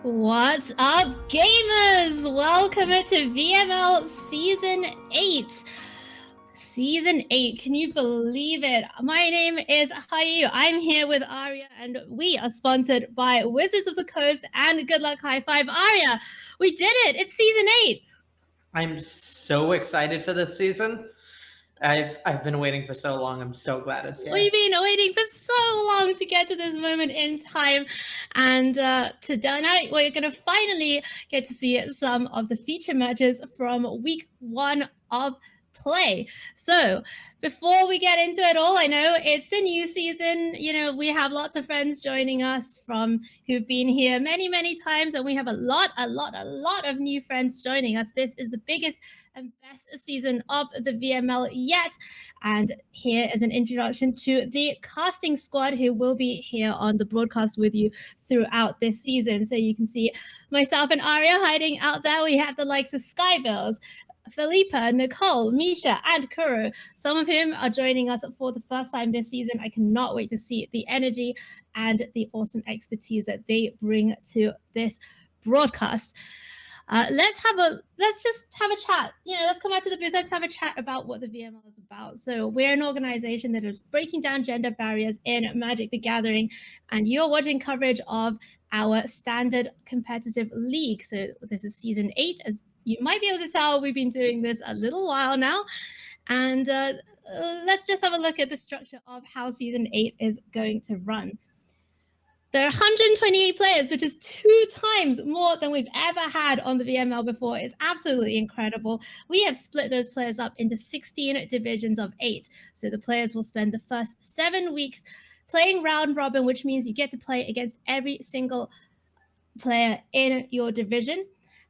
What's up, gamers? Welcome to VML Season 8. Season 8, can you believe it? My name is Haiyue. I'm here with Arya, and we are sponsored by Wizards of the Coast and Good Luck High Five. Arya, we did it! It's Season 8! I'm so excited for this season. I've been waiting for so long. I'm so glad it's here. We've been waiting for so long to get to this moment in time, and tonight we're going to finally get to see some of the feature matches from week 1 of play. So before we get into it all, I know it's a new season. You know, we have lots of friends joining us from who've been here many times, and we have a lot of new friends joining us. This is the biggest and best season of the VML yet. And here is an introduction to the casting squad who will be here on the broadcast with you throughout this season. So you can see myself and Arya hiding out there. We have the likes of Skybilz, Philippa, Nicole, Misha, and Kuro, some of whom are joining us for the first time this season. I cannot wait to see the energy and the awesome expertise that they bring to this broadcast. Let's just have a chat. Let's come out to the booth. Let's have a chat about what the VML is about. So we're an organization that is breaking down gender barriers in Magic the Gathering, and you're watching coverage of our standard competitive league. So this is season 8. As you might be able to tell, we've been doing this a little while now. And let's just have a look at the structure of how season 8 is going to run. There are 128 players, which is 2 times more than we've ever had on the VML before. It's absolutely incredible. We have split those players up into 16 divisions of 8. So the players will spend the first 7 weeks playing round robin, which means you get to play against every single player in your division.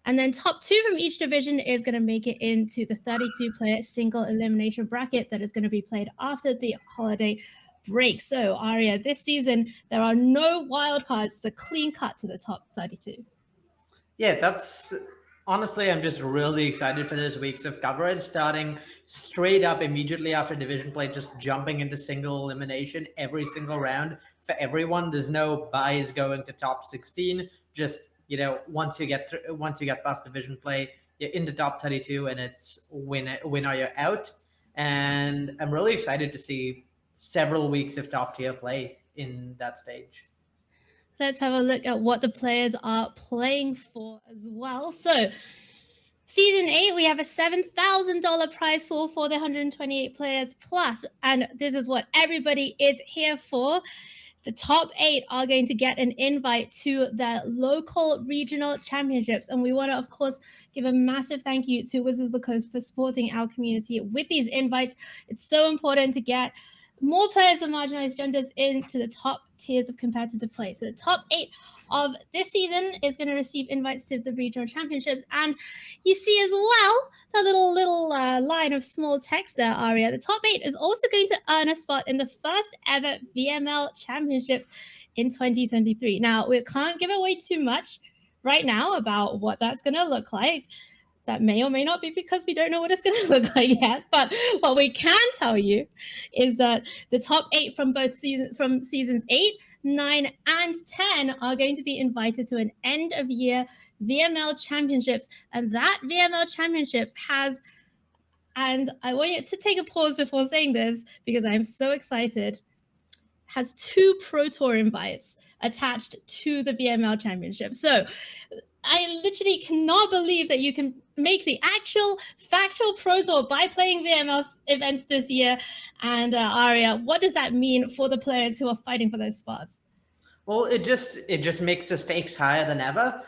And then top 2 from each division is going to make it into the 32-player single elimination bracket that is going to be played after the holiday break. So, Arya, this season, there are no wildcards. It's a clean cut to the top 32. Yeah, that's... Honestly, I'm just really excited for those weeks of coverage, starting straight up immediately after division play, just jumping into single elimination every single round for everyone. There's no buys going to top 16. Just, once you get past division play, you're in the top 32, and it's win or you're out. And I'm really excited to see several weeks of top tier play in that stage. Let's have a look at what the players are playing for as well. So, Season 8, we have a $7,000 prize pool for the 128 players plus, and this is what everybody is here for. The top 8 are going to get an invite to the local regional championships, and we want to, of course, give a massive thank you to Wizards of the Coast for supporting our community with these invites. It's so important to get more players of marginalized genders into the top tiers of competitive play. So the top 8 of this season is going to receive invites to the regional championships. And you see as well the little line of small text there, Arya. The top 8 is also going to earn a spot in the first ever VML championships in 2023. Now, we can't give away too much right now about what that's going to look like. That may or may not be because we don't know what it's going to look like yet. But what we can tell you is that the top 8 from seasons 8, 9, and 10 are going to be invited to an end-of-year VML championships. And that VML championships has, and I want you to take a pause before saying this because I'm so excited, has 2 Pro Tour invites attached to the VML championship. So I literally cannot believe that you can make the actual factual Pro Tour by playing VML events this year. And Arya, what does that mean for the players who are fighting for those spots? Well, it just makes the stakes higher than ever.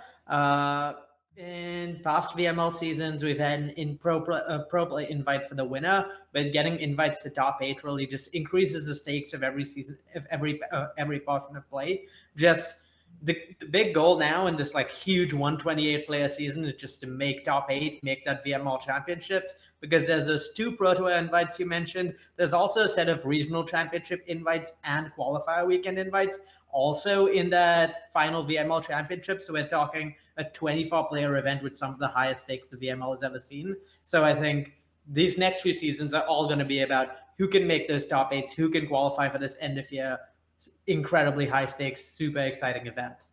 In past VML seasons, we've had an pro play invite for the winner, but getting invites to top 8 really just increases the stakes of every season, of every portion of play. Just the big goal now in this huge 128 player season is just to make top 8, make that VML championships, because there's those 2 Pro Tour invites you mentioned. There's also a set of regional championship invites and qualifier weekend invites also in that final VML championship. So we're talking a 24-player event with some of the highest stakes the VML has ever seen. So I think these next few seasons are all going to be about who can make those top 8s, who can qualify for this end of year incredibly high stakes, super exciting event.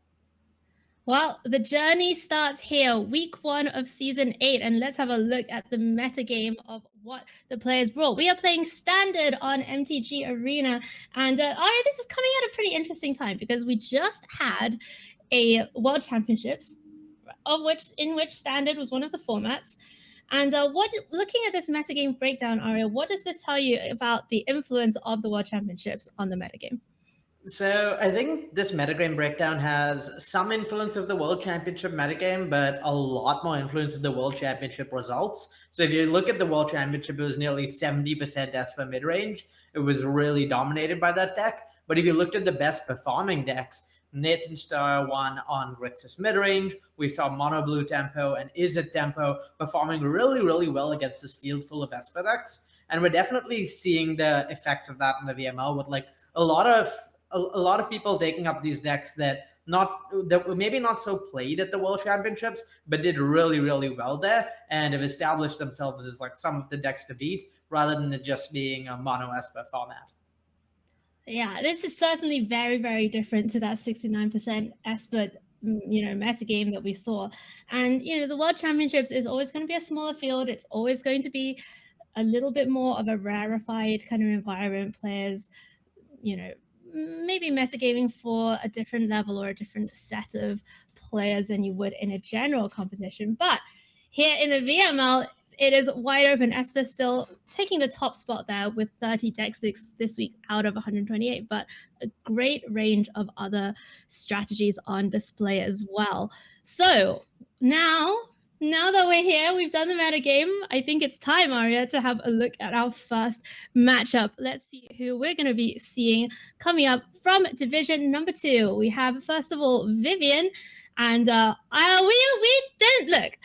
Well, the journey starts here, week 1 of season 8, and let's have a look at the metagame of what the players brought. We are playing standard on MTG Arena, and Arya, this is coming at a pretty interesting time because we just had a World Championships, in which standard was one of the formats. And looking at this metagame breakdown, Arya, what does this tell you about the influence of the World Championships on the metagame? So I think this metagame breakdown has some influence of the World Championship metagame, but a lot more influence of the World Championship results. So if you look at the World Championship, it was nearly 70% Esper midrange. It was really dominated by that deck. But if you looked at the best performing decks, Nathan Starr won on Grixis midrange. We saw Mono Blue Tempo and Izzet Tempo performing really, really well against this field full of Esper decks. And we're definitely seeing the effects of that in the VML with like a lot of people taking up these decks that were maybe not so played at the World Championships, but did really, really well there and have established themselves as like some of the decks to beat rather than it just being a mono Esper format. Yeah, this is certainly very, very different to that 69% Esper, metagame that we saw. And, the World Championships is always going to be a smaller field. It's always going to be a little bit more of a rarefied kind of environment. Players, maybe metagaming for a different level or a different set of players than you would in a general competition. But here in the VML, it is wide open. Esper still taking the top spot there with 30 decks this week out of 128, but a great range of other strategies on display as well. So now that we're here, we've done the metagame. I think it's time, Arya, to have a look at our first matchup. Let's see who we're going to be seeing coming up from division number 2. We have, first of all, Vivian, and we don't look.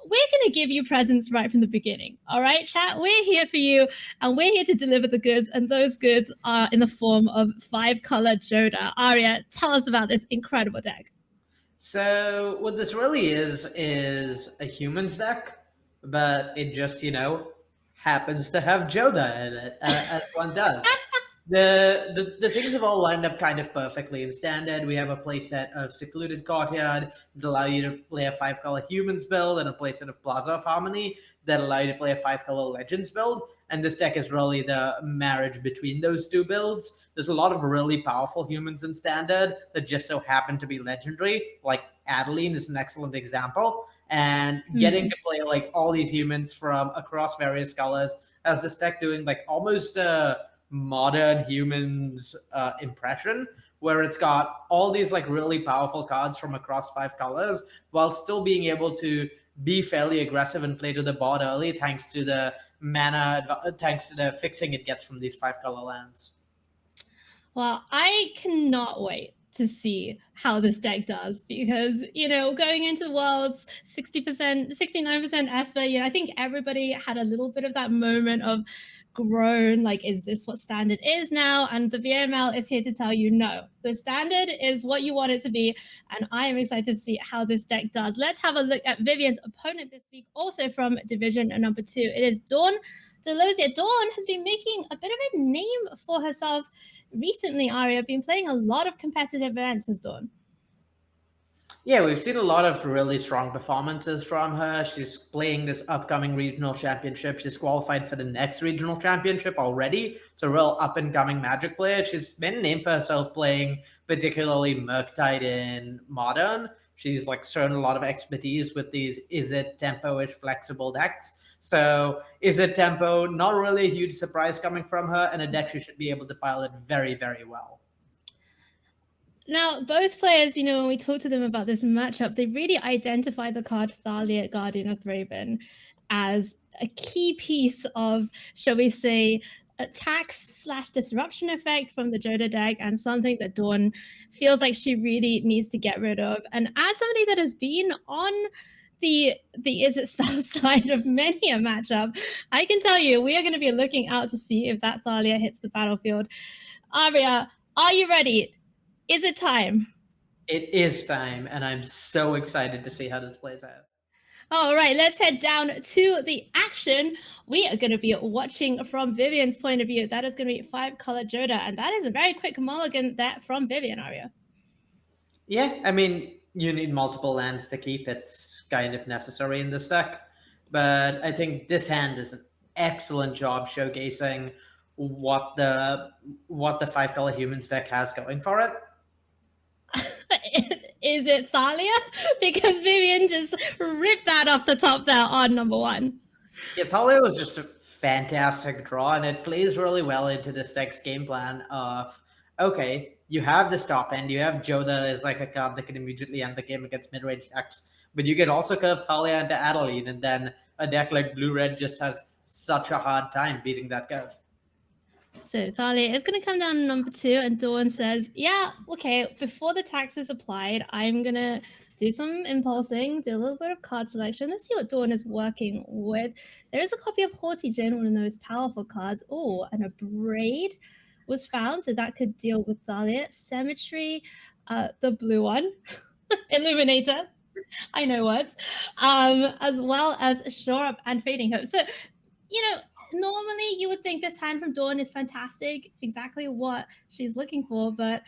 We're going to give you presents right from the beginning. All right, chat? We're here for you, and we're here to deliver the goods, and those goods are in the form of 5-color Jodah. Arya, tell us about this incredible deck. So what this really is a humans deck, but it just, happens to have Jodah in it, as one does. The things have all lined up kind of perfectly. In standard, we have a playset of Secluded Courtyard that allow you to play a 5-color Humans build and a playset of Plaza of Harmony that allow you to play a 5-color Legends build. And this deck is really the marriage between those two builds. There's a lot of really powerful humans in standard that just so happen to be legendary, like Adeline is an excellent example. And getting to play like all these humans from across various colors has this deck doing like almost modern humans impression where it's got all these like really powerful cards from across 5 colors while still being able to be fairly aggressive and play to the board early thanks to the thanks to the fixing it gets from these 5-color lands. Well, I cannot wait to see how this deck does because, going into the Worlds, 60%, 69% Esper, I think everybody had a little bit of that moment of grown, like, is this what standard is now? And the VML is here to tell you, no, the standard is what you want it to be. And I am excited to see how this deck does. Let's have a look at Vivian's opponent this week, also from division number 2. It is Dawn Delozier. Dawn has been making a bit of a name for herself recently, Arya. Been playing a lot of competitive events, has Dawn. Yeah, we've seen a lot of really strong performances from her. She's playing this upcoming regional championship. She's qualified for the next regional championship already. It's a real up-and-coming Magic player. She's made a name for herself playing particularly Murktide in Modern. She's like shown a lot of expertise with these Izzet tempo-ish flexible decks. So Izzet tempo, not really a huge surprise coming from her, and a deck she should be able to pilot very, very well. Now, both players, when we talk to them about this matchup, they really identify the card Thalia, Guardian of Thraben, as a key piece of, shall we say, a tax/disruption effect from the Jodah deck and something that Dawn feels like she really needs to get rid of. And as somebody that has been on the Izzet spell side of many a matchup, I can tell you we are going to be looking out to see if that Thalia hits the battlefield. Arya, are you ready? Is it time? It is time, and I'm so excited to see how this plays out. All right, let's head down to the action. We are going to be watching from Vivian's point of view. That is going to be 5-color Jodah, and that is a very quick mulligan that from Vivian, Arya. Yeah, I mean, you need multiple lands to keep. It's kind of necessary in this deck. But I think this hand is an excellent job showcasing what the 5 color humans deck has going for it. Is it Thalia? Because Vivian just ripped that off the top there on number 1. Yeah, Thalia was just a fantastic draw, and it plays really well into this deck's game plan of, okay, you have this top end, you have Jodah as like a card that can immediately end the game against mid-range decks, but you can also curve Thalia into Adeline, and then a deck like Blue-Red just has such a hard time beating that curve. So Thalia is going to come down to number 2, and Dawn says, yeah, okay, before the tax is applied, I'm going to do some impulsing, do a little bit of card selection. Let's see what Dawn is working with. There is a copy of Haughty Djinn, one of those powerful cards. Oh, and a Braid was found, so that could deal with Thalia. Cemetery, the blue one, Illuminator, I know words, as well as Shore Up and Fading Hope. So, normally you would think this hand from Dawn is fantastic, exactly what she's looking for, but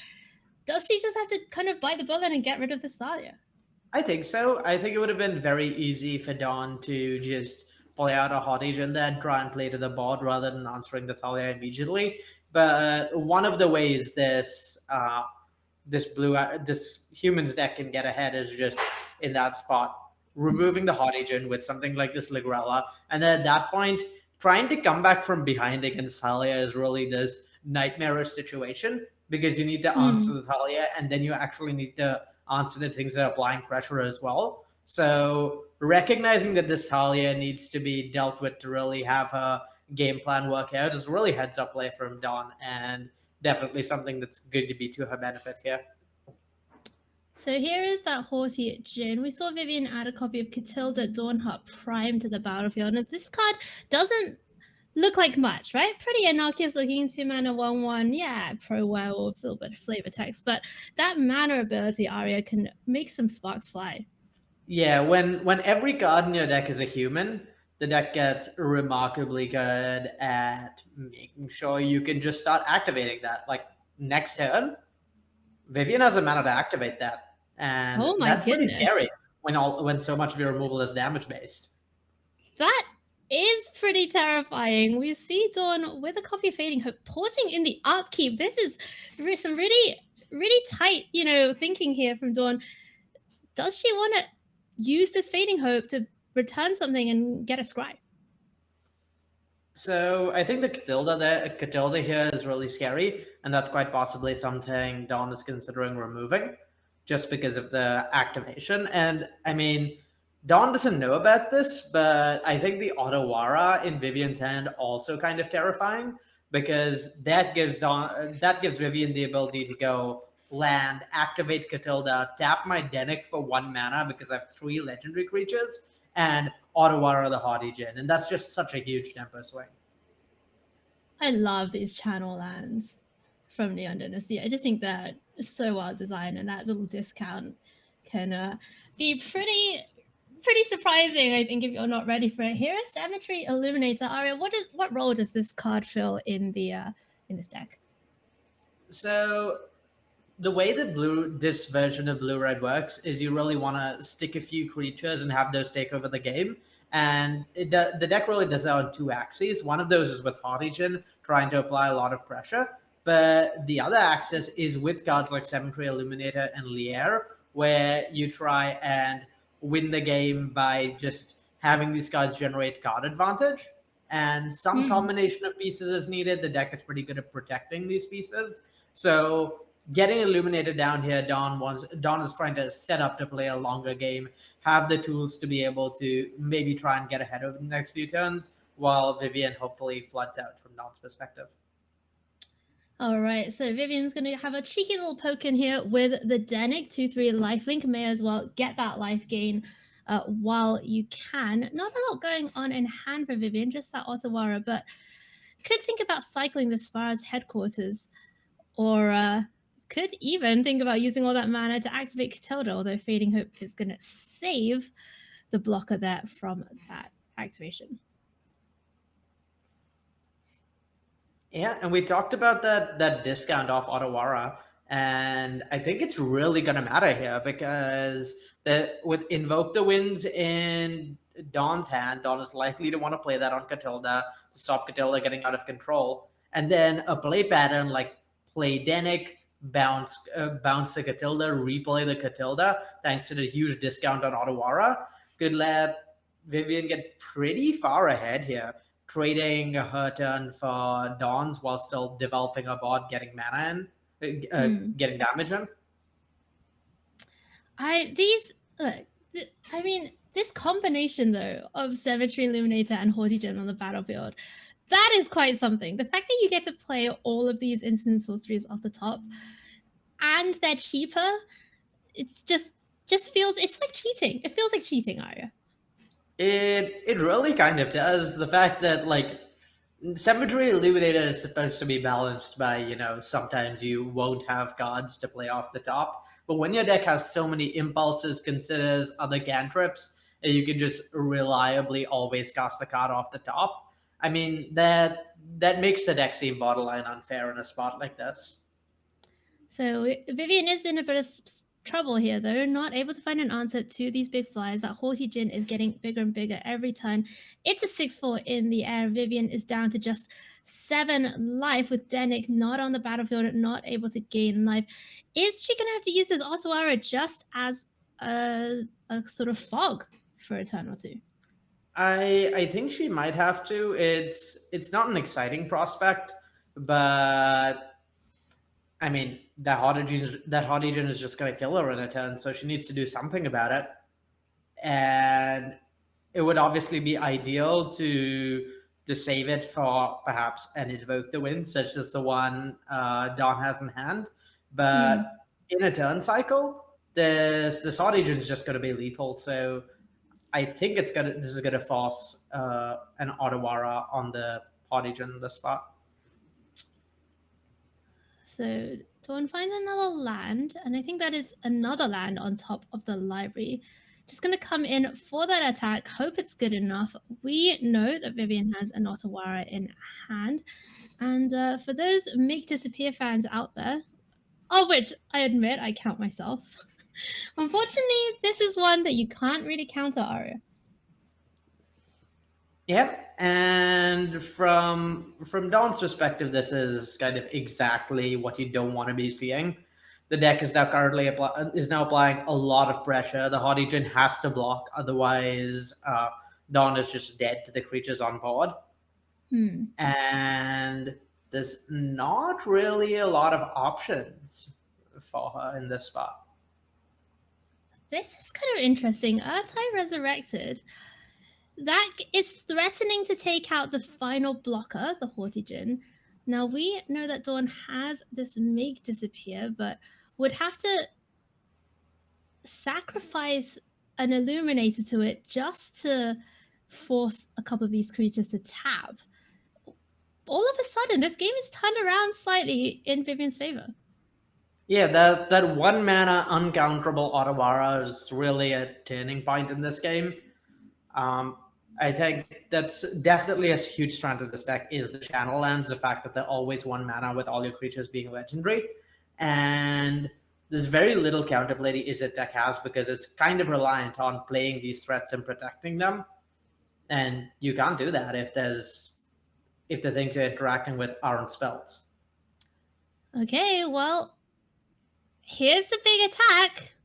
does she just have to kind of bite the bullet and get rid of the Thalia? I think so. I think it would have been very easy for Dawn to just play out a Haughty Djinn and try and play to the board rather than answering the Thalia immediately. But one of the ways this humans deck can get ahead is just in that spot, removing the Haughty Djinn with something like this Ligrella, and then at that point, trying to come back from behind against Thalia is really this nightmarish situation because you need to answer the Thalia, and then you actually need to answer the things that are applying pressure as well. So recognizing that this Thalia needs to be dealt with to really have her game plan work out is really heads up play from Dawn, and definitely something that's going to be to her benefit here. So here is that Haughty Djinn. We saw Vivian add a copy of Catilda Dawnheart Prime to the battlefield. And this card doesn't look like much, right? Pretty innocuous looking, 2-mana 1/1. Yeah, pro werewolves, a little bit of flavor text. But that mana ability, Arya, can make some sparks fly. Yeah, when every card in your deck is a human, the deck gets remarkably good at making sure you can just start activating that. Like next turn, Vivian has a mana to activate that. And that's pretty scary when so much of your removal is damage based. That is pretty terrifying. We see Dawn with a copy of Fading Hope pausing in the upkeep. This is some really, really tight, thinking here from Dawn. Does she want to use this Fading Hope to return something and get a scry? So I think the Catilda here is really scary, and that's quite possibly something Dawn is considering removing, just because of the activation. And I mean, Dawn doesn't know about this, but I think the Otawara in Vivian's hand also kind of terrifying, because that gives Vivian the ability to go land, activate Catilda, tap my Denic for 1 mana because I have 3 legendary creatures, and Otawara the Haughty Djinn, and that's just such a huge tempo swing. I love these channel lands from Neon Dynasty. I just think that it's so well designed, and that little discount can be pretty surprising, I think, if you're not ready for it. Here is Cemetery Illuminator. Arya, what role does this card fill in this deck? So the way that this version of Blue-Red works is you really want to stick a few creatures and have those take over the game. And the deck really does that on 2 axes. One of those is with Haughty Djinn, trying to apply a lot of pressure. But the other axis is with cards like Cemetery Illuminator and Lier, where you try and win the game by just having these cards generate card advantage. And some combination of pieces is needed. The deck is pretty good at protecting these pieces. So getting Illuminated down here, Dawn is trying to set up to play a longer game, have the tools to be able to maybe try and get ahead over the next few turns, while Vivian hopefully floods out from Dawn's perspective. All right, so Vivian's going to have a cheeky little poke in here with the Denic 2/3 lifelink. May as well get that life gain while you can. Not a lot going on in hand for Vivian, just that Otawara, but could think about cycling this far as headquarters, or could even think about using all that mana to activate Catilda, although Fading Hope is going to save the blocker there from that activation. Yeah, and we talked about that discount off Otawara, And I think it's really going to matter here because with Invoke the Winds in Dawn's hand, Dawn is likely to want to play that on Catilda to stop Catilda getting out of control. And then a play pattern like play Denic, bounce the Catilda, replay the Catilda, thanks to the huge discount on Otawara, could let Vivian get pretty far ahead here, trading her turn for Dawn's while still developing a board, getting mana in, getting damage in. This combination though of Cemetery Illuminator and Haughty Gem on the battlefield, that is quite something. The fact that you get to play all of these instant sorceries off the top, and they're cheaper, it's just feels, it's like cheating. It feels like cheating, Arya. It really kind of does. The fact that like Cemetery Illuminator is supposed to be balanced by, sometimes you won't have cards to play off the top. But when your deck has so many impulses, considers other cantrips, and you can just reliably always cast the card off the top, I mean, that makes the deck seem borderline unfair in a spot like this. So Vivian is in a bit of trouble here, though, not able to find an answer to these big flies. That Haughty Djinn is getting bigger and bigger every turn. It's a 6-4 in the air. Vivian is down to just 7 life with Denic not on the battlefield, not able to gain life. Is she going to have to use this Otawara just as a sort of fog for a turn or two? I think she might have to. It's not an exciting prospect, but I mean, that Haughty Djinn is just going to kill her in a turn, so she needs to do something about it. And it would obviously be ideal to save it for perhaps an Invoke the Wind, such as the one Dawn has in hand. But in a turn cycle, this Haughty Djinn is just going to be lethal. So I think this is going to force an Otawara on the Haughty Djinn in the spot. So Dawn finds another land, and I think that is another land on top of the library. Just going to come in for that attack. Hope it's good enough. We know that Vivian has an Otawara in hand. And for those Make Disappear fans out there, of which I admit I count myself, unfortunately, this is one that you can't really counter, Arya. Yep, and from Dawn's perspective, this is kind of exactly what you don't want to be seeing. The deck is now applying a lot of pressure. The Haughty Djinn has to block, otherwise Dawn is just dead to the creatures on board. And there's not really a lot of options for her in this spot. This is kind of interesting. Urtai Resurrected. That is threatening to take out the final blocker, the Haughty Djinn. Now, we know that Dawn has this Make Disappear, but would have to sacrifice an Illuminator to it just to force a couple of these creatures to tap. All of a sudden, this game is turned around slightly in Vivian's favor. Yeah, that 1 mana uncounterable Otawara is really a turning point in this game. I think that's definitely a huge strength of this deck is the channel lands, the fact that they're always 1 mana with all your creatures being legendary. And there's very little counterplay Izzet deck has because it's kind of reliant on playing these threats and protecting them. And you can't do that if the things you're interacting with aren't spells. Okay, well, here's the big attack.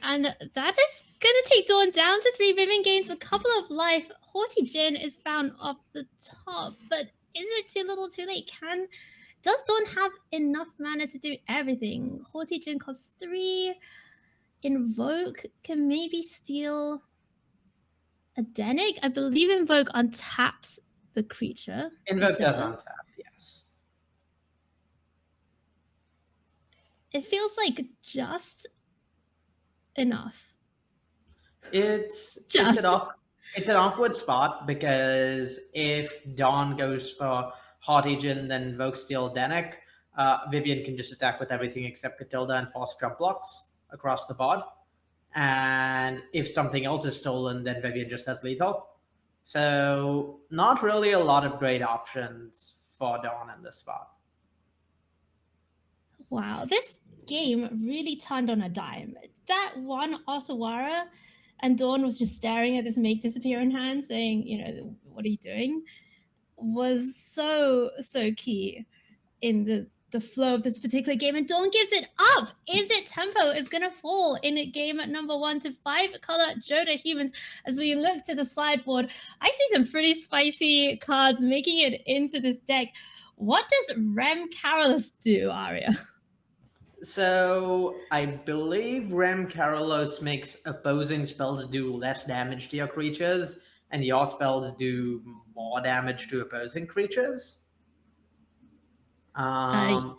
And that is going to take Dawn down to 3. Vivian gains a couple of life. Haughty Djinn is found off the top, but is it too little too late? Does Dawn have enough mana to do everything? Haughty Djinn costs 3. Invoke can maybe steal a Denic. I believe Invoke untaps the creature. Invoke does untap, yes. It feels like just enough. It's an awkward spot because if Dawn goes for Haughty Djinn, then Invoke steal Denic, Vivian can just attack with everything except Catilda and force jump blocks across the board. And if something else is stolen, then Vivian just has lethal. So not really a lot of great options for Dawn in this spot. Wow, this game really turned on a dime. That one Otawara and Dawn was just staring at this make disappear in hand, saying, what are you doing? Was so key in the flow of this particular game, and Dawn gives it up. Izzet tempo is going to fall in game number 1 to 5 color Jodah humans. As we look to the sideboard, I see some pretty spicy cards making it into this deck. What does Rem Carolus do, Arya? So I believe Rem Carolus makes opposing spells do less damage to your creatures, and your spells do more damage to opposing creatures. Yeah,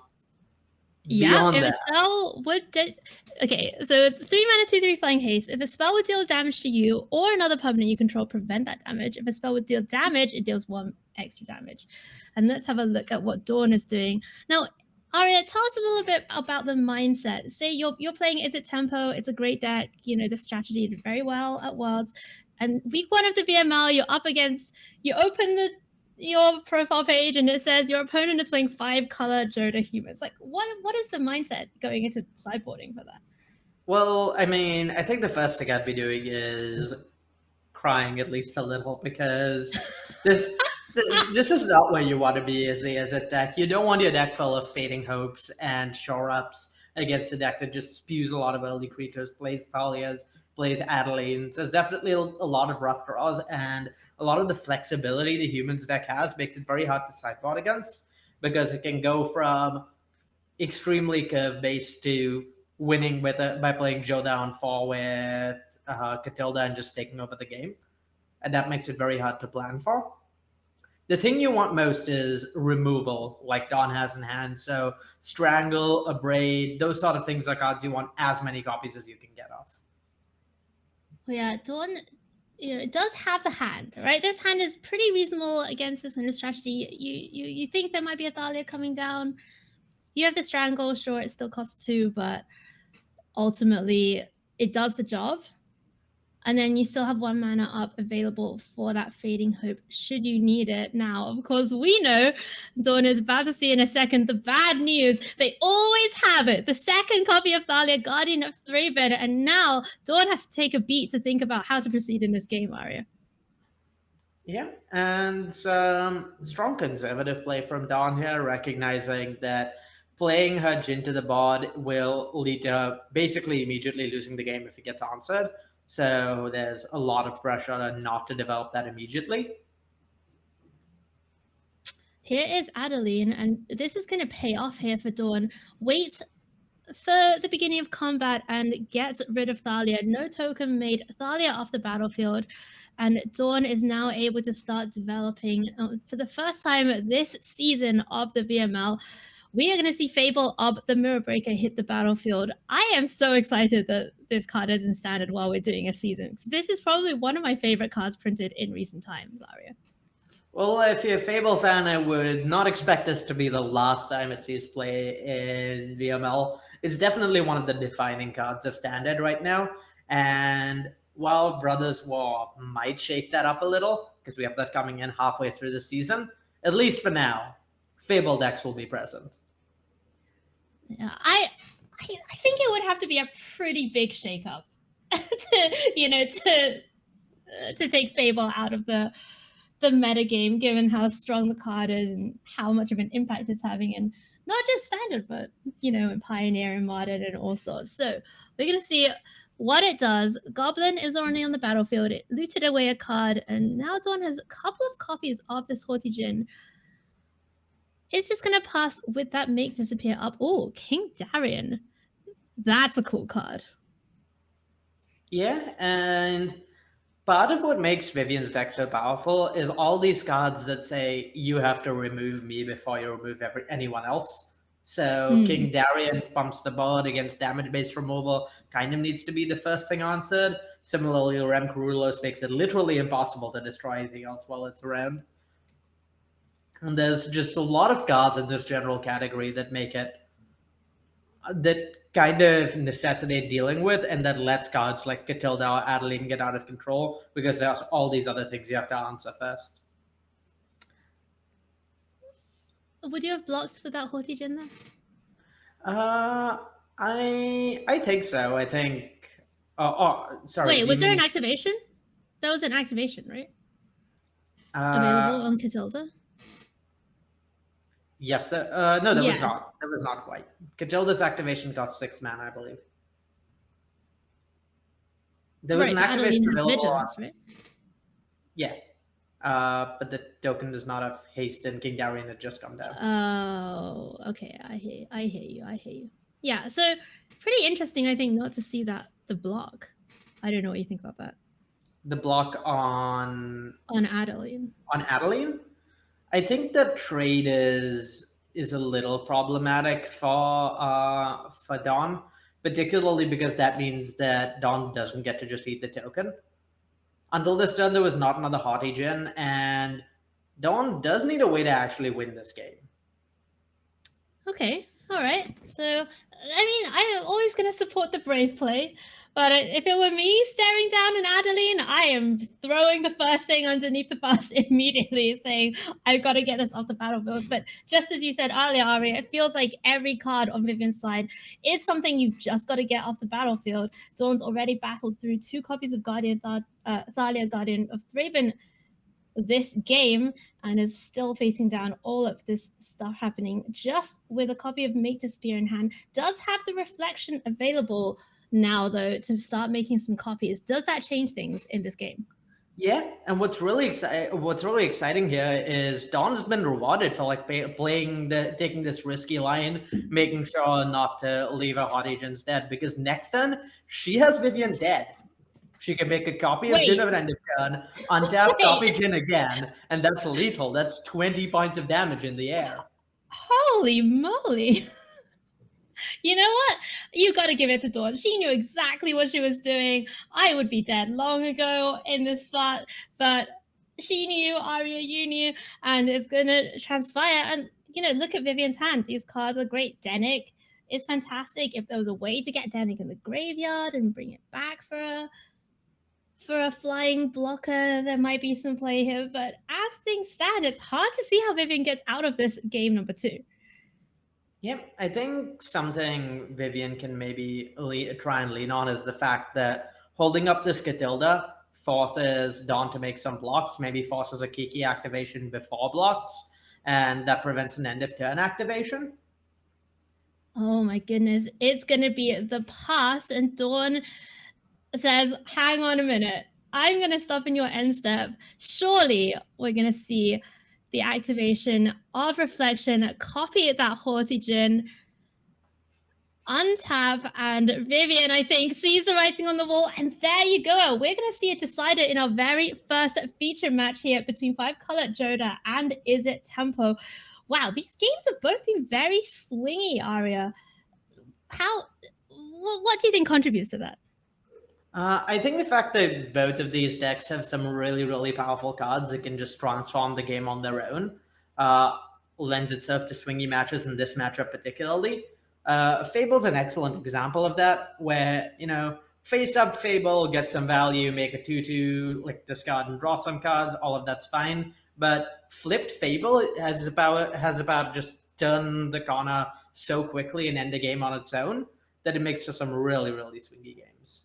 Beyond if a that, spell would okay, so 3 mana 2/3 flying haste. If a spell would deal damage to you or another permanent you control, prevent that damage. If a spell would deal damage, it deals 1 extra damage. And let's have a look at what Dawn is doing. Now, Arya, tell us a little bit about the mindset. Say you're playing Izzet Tempo, it's a great deck. The strategy did very well at Worlds. And week 1 of the VML, you're up against, you open your profile page and it says your opponent is playing 5 color Jodah humans. Like, what is the mindset going into sideboarding for that? well, I mean, I think the first thing I'd be doing is crying at least a little, because this this is not where you want to be as a deck. You don't want your deck full of fading hopes and shore ups against a deck that just spews a lot of early creatures, plays Thalias, plays Adelines. There's definitely a lot of rough draws, and a lot of the flexibility the humans deck has makes it very hard to sideboard against, because it can go from extremely curve based to winning by playing Jodah on 4 with Catilda and just taking over the game, and that makes it very hard to plan for. The thing you want most is removal, like Dawn has in hand. So Strangle, Abrade, those sort of things are cards you want as many copies as you can get of. Well, yeah, Dawn, it does have the hand, right? This hand is pretty reasonable against this kind of strategy. You think there might be a Thalia coming down. You have the Strangle, sure, it still costs 2, but ultimately it does the job. And then you still have 1 mana up available for that Fading Hope should you need it. Now, of course, we know Dawn is about to see in a second the bad news. They always have it. The second copy of Thalia, Guardian of Thraben, and now Dawn has to take a beat to think about how to proceed in this game, Arya. Yeah, and strong conservative play from Dawn here, recognizing that playing her Jin to the board will lead to her basically immediately losing the game if it gets answered. So there's a lot of pressure on her not to develop that immediately. Here is Adeline, and this is going to pay off here for Dawn. Waits for the beginning of combat and gets rid of Thalia. No token made Thalia off the battlefield, and Dawn is now able to start developing for the first time this season of the VML. We are going to see Fable of the Mirror Breaker hit the battlefield. I am so excited that this card is in standard while we're doing a season. This is probably one of my favorite cards printed in recent times, Arya. Well, if you're a Fable fan, I would not expect this to be the last time it sees play in VML. It's definitely one of the defining cards of standard right now. And while Brothers War might shake that up a little, because we have that coming in halfway through the season, at least for now, Fable decks will be present. Yeah, I think it would have to be a pretty big shakeup to take Fable out of the meta game, given how strong the card is and how much of an impact it's having in not just standard, but in Pioneer and Modern and all sorts. So we're gonna see what it does. Goblin is already on the battlefield. It looted away a card, and now Dawn has a couple of copies of this Haughty Djinn. It's just gonna pass with that make disappear up. Oh, King Darian. That's a cool card. Yeah, and part of what makes Vivian's deck so powerful is all these cards that say you have to remove me before you remove anyone else. So King Darian pumps the board against damage-based removal, kind of needs to be the first thing answered. Similarly, Rem Carolus makes it literally impossible to destroy anything else while it's around. And there's just a lot of cards in this general category that make it that kind of necessitate dealing with, and that lets cards like Catilda or Adeline get out of control, because there's all these other things you have to answer first. Would you have blocked with that Haughty Djinn there? Uh, I think so. I think. Sorry. Wait, Do you was there an mean? activation? That was an activation, right? Available Uh, on Catilda? yes. No, that was Yes. not. That was not quite. Catilda's activation cost 6 mana, I believe. There was Right, an but activation Adeline has available on. vigilance, right? Yeah. But the token does not have haste, and King Darian had just come down. Oh, okay. I hear you. I hear you. Yeah, so pretty interesting, I think, not to see that the block. I don't know what you think about that. The block on Adeline. Adeline. I think the trade is a little problematic for Dawn, particularly because that means that Dawn doesn't get to just eat the token. Until this turn, there was not another Haughty Djinn, and Dawn does need a way to actually win this game. Okay, all right. So, I mean, I am always going to support the brave play, but if it were me staring down an Adeline, I am throwing the first thing underneath the bus immediately, saying, I've got to get this off the battlefield. But just as you said earlier, Arya, it feels like every card on Vivian's side is something you've just got to get off the battlefield. Dawn's already battled through 2 copies of Thalia, Guardian of Thraben this game, and is still facing down all of this stuff happening just with a copy of Make to Spear in hand. Does have the reflection available now, though, to start making some copies. Does that change things in this game? Yeah, and what's really exciting here is Dawn's been rewarded for like taking this risky line, making sure not to leave her Haughty Djinns dead, because next turn she has Vivian dead. She can make a copy of Djinn Wait. of an end of turn, untap, copy Wait. Djinn again, and that's lethal. That's 20 points of damage in the air. Holy moly. You know what? You got to give it to Dawn. She knew exactly what she was doing. I would be dead long ago in this spot, but she knew, Arya, you knew, and it's going to transpire. And, you know, look at Vivian's hand. These cards are great. Denick is fantastic. If there was a way to get Denick in the graveyard and bring it back for a flying blocker, there might be some play here. But as things stand, it's hard to see how Vivian gets out of this game number 2. Yep, I think something Vivian can maybe try and lean on is the fact that holding up this Catilda forces Dawn to make some blocks, maybe forces a Kiki activation before blocks, and that prevents an end of turn activation. Oh my goodness, it's going to be the pass, and Dawn says, hang on a minute, I'm going to stop in your end step. Surely we're going to see the activation of Reflection, copy that Haughty Djinn, untap, and Vivian, I think, sees the writing on the wall, and there you go. We're going to see a decider in our very first feature match here between 5-color Jodah and Izzet Tempo. Wow, these games have both been very swingy, Arya. What do you think contributes to that? I think the fact that both of these decks have some really, really powerful cards that can just transform the game on their own lends itself to swingy matches in this matchup particularly. Fable's an excellent example of that, where, you know, face up Fable, get some value, make a 2/2, like discard and draw some cards, all of that's fine. But flipped Fable has about just turn the corner so quickly and end the game on its own that it makes for some really, really swingy games.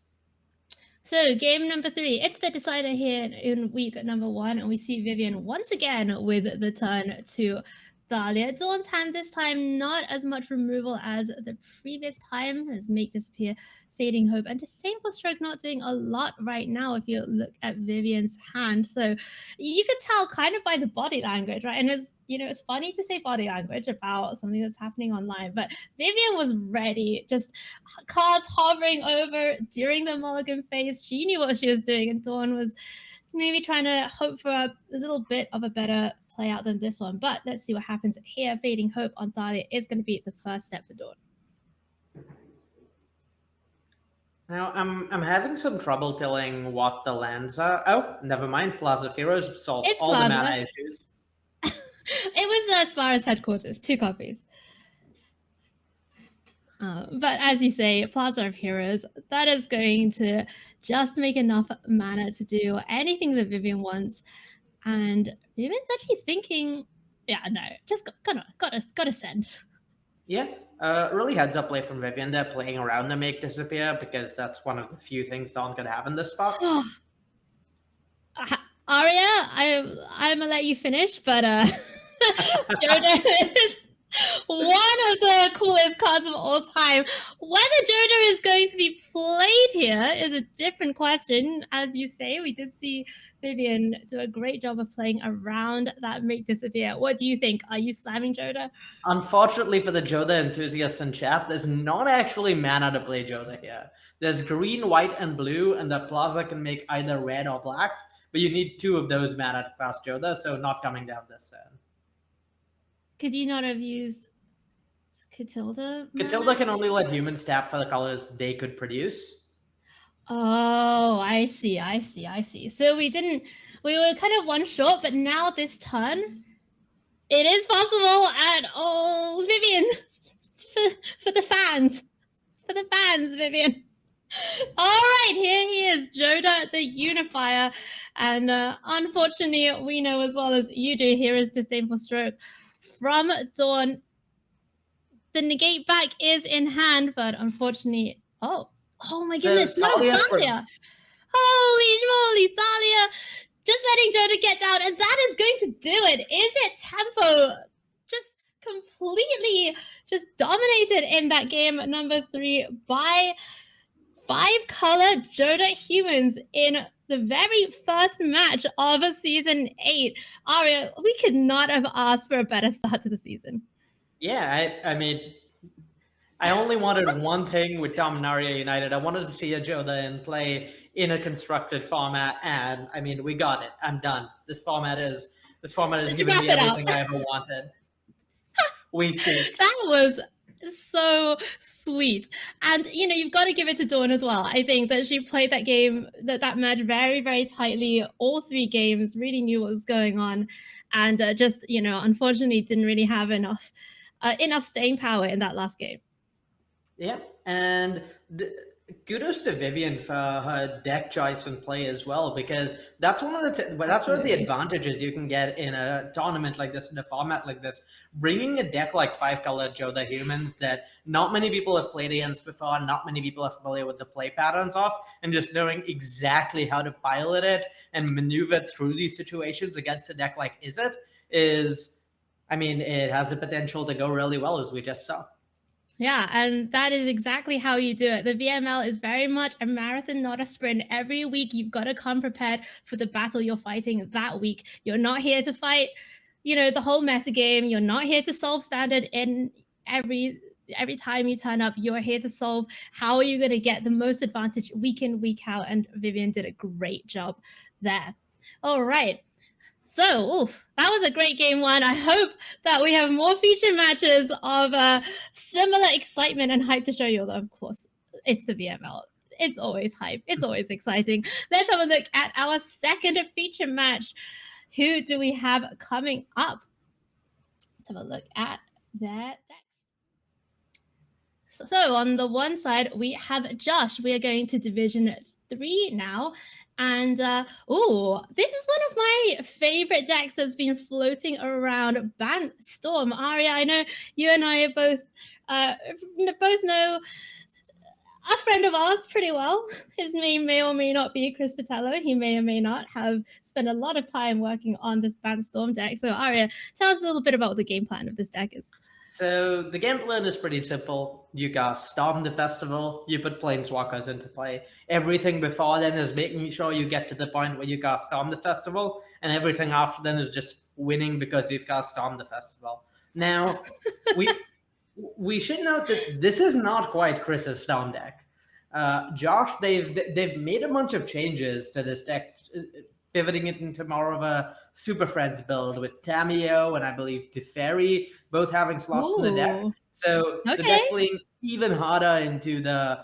So game number 3, it's the decider here in week number 1, and we see Vivian once again with the turn to Thalia. Dawn's hand this time, not as much removal as the previous time, as Make Disappear, Fading Hope, and Disdainful Stroke not doing a lot right now if you look at Vivian's hand. So you could tell kind of by the body language, right? And it's, you know, it's funny to say body language about something that's happening online, but Vivian was ready, just cards hovering over during the mulligan phase. She knew what she was doing, and Dawn was maybe trying to hope for a little bit of a better play out than this one. But let's see what happens here. Fading Hope on Thalia is going to be the first step for Dawn. Now, I'm having some trouble telling what the lands are. Oh, never mind. Plaza of Heroes solved It's all Plaza. the mana issues. It was Spara's headquarters, 2 copies. But as you say, Plaza of Heroes, that is going to just make enough mana to do anything that Vivian wants. And Vivian's actually thinking, yeah, no, just gotta send. Yeah, really heads up play from Vivian there, playing around the make disappear because that's one of the few things Dawn could have in this spot. Arya, I'm gonna let you finish, but Jodah is one of the coolest cards of all time. Whether Jodah is going to be played here is a different question. As you say, we did see Vivian do a great job of playing around that make disappear. What do you think? Are you slamming Jodah? Unfortunately for the Jodah enthusiasts in chat, there's not actually mana to play Jodah here. There's green, white, and blue, and the Plaza can make either red or black, but you need 2 of those mana to pass Jodah, so not coming down this turn. Could you not have used Catilda? Catilda can only let humans tap for the colors they could produce. Oh, I see. So we were kind of one short, but now this turn, it is possible. And oh, Vivian, for the fans, Vivian. All right, here he is, Jodah the Unifier. And unfortunately, we know as well as you do, here is Disdainful Stroke from Dawn. The negate back is in hand, but unfortunately, oh my goodness, no, Thalia. Holy moly, Thalia just letting Jodah get down, and that is going to do it. Izzet tempo just completely just dominated in that game number 3 by 5-color Jodah humans in the very first match of season 8. Arya, we could not have asked for a better start to the season. Yeah, I mean, I only wanted one thing with Dom and Arya United. I wanted to see a Jodah in play in a constructed format, and I mean, we got it. I'm done. This format is giving me everything I ever wanted. We think that was so sweet, and you've got to give it to Dawn as well. I think that she played that game, that match very, very tightly. All 3 games, really knew what was going on, and just unfortunately didn't really have enough staying power in that last game. Yeah, and kudos to Vivian for her deck choice and play as well, because that's one of the advantages you can get in a tournament like this, in a format like this. Bringing a deck like 5-color Jodah humans that not many people have played against before, not many people are familiar with the play patterns of, and just knowing exactly how to pilot it and maneuver through these situations against a deck like Izzet is, I mean, it has the potential to go really well, as we just saw. Yeah, and that is exactly how you do it. The VML is very much a marathon, not a sprint. Every week, you've got to come prepared for the battle you're fighting that week. You're not here to fight, the whole meta game. You're not here to solve standard in every time you turn up. You're here to solve how are you going to get the most advantage week in, week out. And Vivian did a great job there. All right. So, that was a great game 1. I hope that we have more feature matches of similar excitement and hype to show you. Although, of course, it's the VML. It's always hype. It's always exciting. Let's have a look at our second feature match. Who do we have coming up? Let's have a look at their decks. So on the one side, we have Josh. We are going to Division 3 now. And this is one of my favorite decks that's been floating around, Bant Storm. Arya, I know you and I both know a friend of ours pretty well. His name may or may not be Chris Patello. He may or may not have spent a lot of time working on this Bant Storm deck. So Arya, tell us a little bit about what the game plan of this deck is. So the game plan is pretty simple. You cast Storm the Festival, you put Planeswalkers into play. Everything before then is making sure you get to the point where you cast Storm the Festival, and everything after then is just winning because you've cast Storm the Festival. Now, we should note that this is not quite Chris's Storm deck. Josh, they've made a bunch of changes to this deck, pivoting it into more of a Super Friends build with Tamiyo and I believe Teferi both having slots in the deck. So the deck playing even harder into the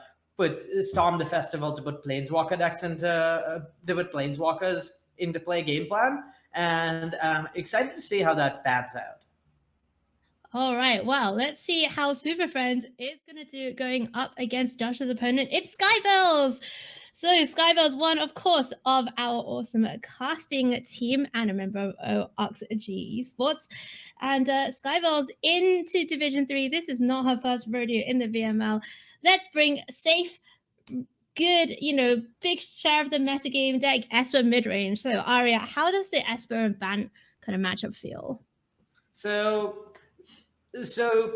Storm the Festival to put Planeswalker decks into Planeswalkers into play game plan, and excited to see how that pans out. All right, well, let's see how Super Friends is going to do going up against Josh's opponent. It's Skybilz. So Skybilz, one, of course, of our awesome casting team and a member of OXG Esports. And Skybilz into Division 3. This is not her first rodeo in the VML. Let's bring safe, good, big share of the metagame deck, Esper midrange. So Arya, how does the Esper and Bant kind of matchup feel? So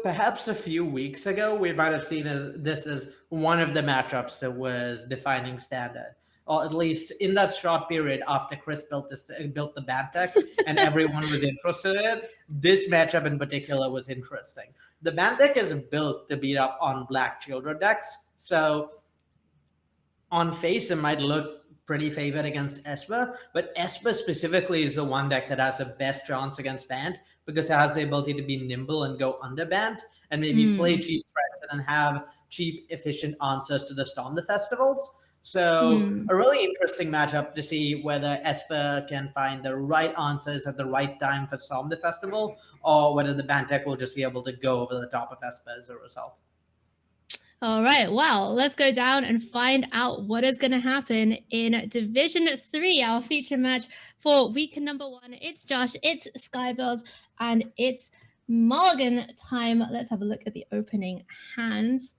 perhaps a few weeks ago, we might have seen this as one of the matchups that was defining standard, or at least in that short period after Chris built the Bant deck and everyone was interested in it. This matchup in particular was interesting. The Bant deck is built to beat up on Black Children decks, so on face it might look pretty favored against Esper, but Esper specifically is the one deck that has the best chance against Bant because it has the ability to be nimble and go under Bant and maybe play cheap threats and then have cheap, efficient answers to the Storm the Festivals. So a really interesting matchup to see whether Esper can find the right answers at the right time for Storm the Festival, or whether the Bant deck will just be able to go over the top of Esper as a result. All right, well, let's go down and find out what is going to happen in Division 3, our feature match for week number 1. It's Josh, it's Skybilz, and it's Mulligan time. Let's have a look at the opening hands.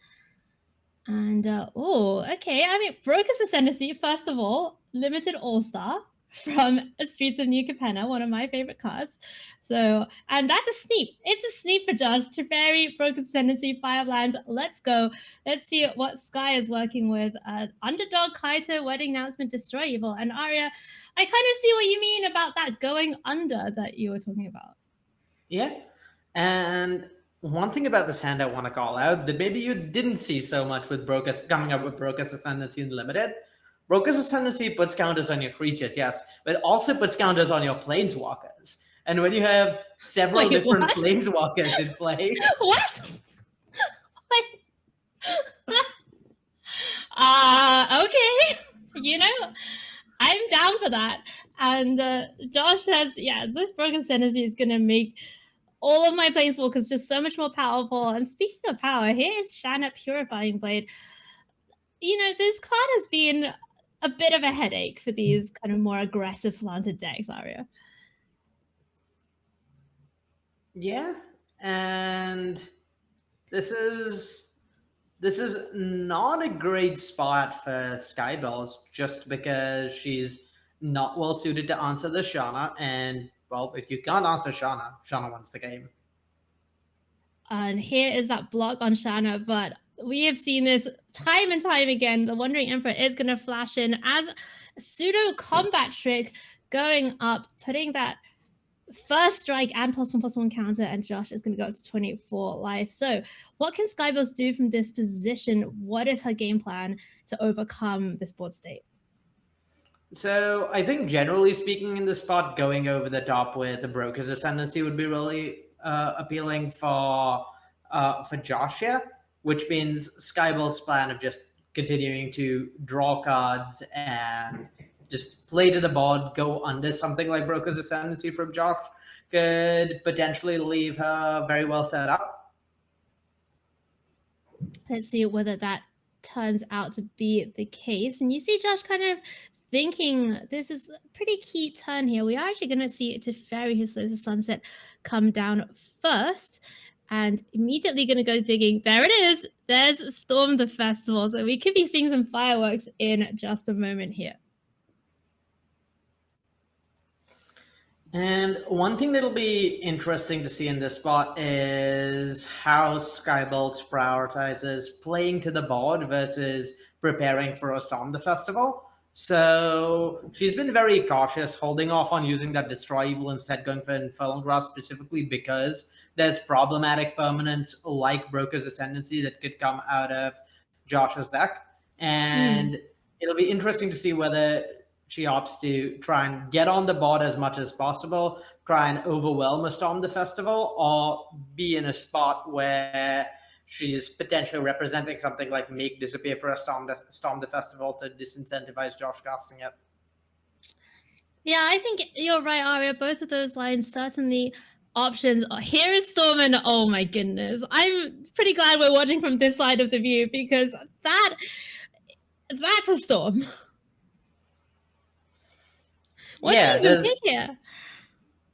And, okay. I mean, Broker's Ascendancy, first of all, limited All-Star from Streets of New Capenna, one of my favorite cards. So, and that's a sneak. It's a sneak for Josh. Teferi, Broker's Ascendancy, Firelands. Let's go. Let's see what Sky is working with. Underdog, Kaito, Wedding Announcement, Destroy Evil, and Arya. I kind of see what you mean about that going under that you were talking about. Yeah. And one thing about this hand I want to call out that maybe you didn't see so much with Broker's coming up with Broker's Ascendancy in Limited. Broker's Ascendancy puts counters on your creatures, yes, but also puts counters on your planeswalkers. And when you have several different planeswalkers in play... What? Okay. I'm down for that. And Josh says, yeah, this Broker's Ascendancy is going to make all of my planeswalkers just so much more powerful. And speaking of power, here is Shanna Purifying Blade. This card has been a bit of a headache for these kind of more aggressive slanted decks, Arya. Yeah, and this is not a great spot for Skybilz just because she's not well suited to answer the Shanna, and well, if you can't answer Shanna wins the game. And here is that block on Shanna, but we have seen this time and time again. The Wandering Emperor is going to flash in as a pseudo combat trick going up, putting that first strike and +1/+1 counter, and Josh is going to go up to 24 life. So what can Skybilz do from this position? What is her game plan to overcome this board state? So I think generally speaking in this spot, going over the top with the Broker's Ascendancy would be really appealing for Josh here, which means Skybilz's plan of just continuing to draw cards and just play to the board, go under something like Broker's Ascendancy from Josh could potentially leave her very well set up. Let's see whether that turns out to be the case. And you see Josh kind of thinking this is a pretty key turn here. We are actually going to see Teferi, who slows the sunset, come down first. And immediately going to go digging. There it is. There's Storm the Festival. So we could be seeing some fireworks in just a moment here. And one thing that'll be interesting to see in this spot is how Skybilz prioritizes playing to the board versus preparing for a Storm the Festival. So she's been very cautious, holding off on using that Destroy Evil, instead going for Infernal Grasp specifically because there's problematic permanents like Broker's Ascendancy that could come out of Josh's deck. And it'll be interesting to see whether she opts to try and get on the board as much as possible, try and overwhelm a Storm the Festival, or be in a spot where she's potentially representing something like make disappear for a Storm the Festival to disincentivize Josh casting it. Yeah, I think you're right, Arya. Both of those lines certainly options. Here is Storm, and oh my goodness. I'm pretty glad we're watching from this side of the view because that That's a storm. What do you Yeah, even there's pick here?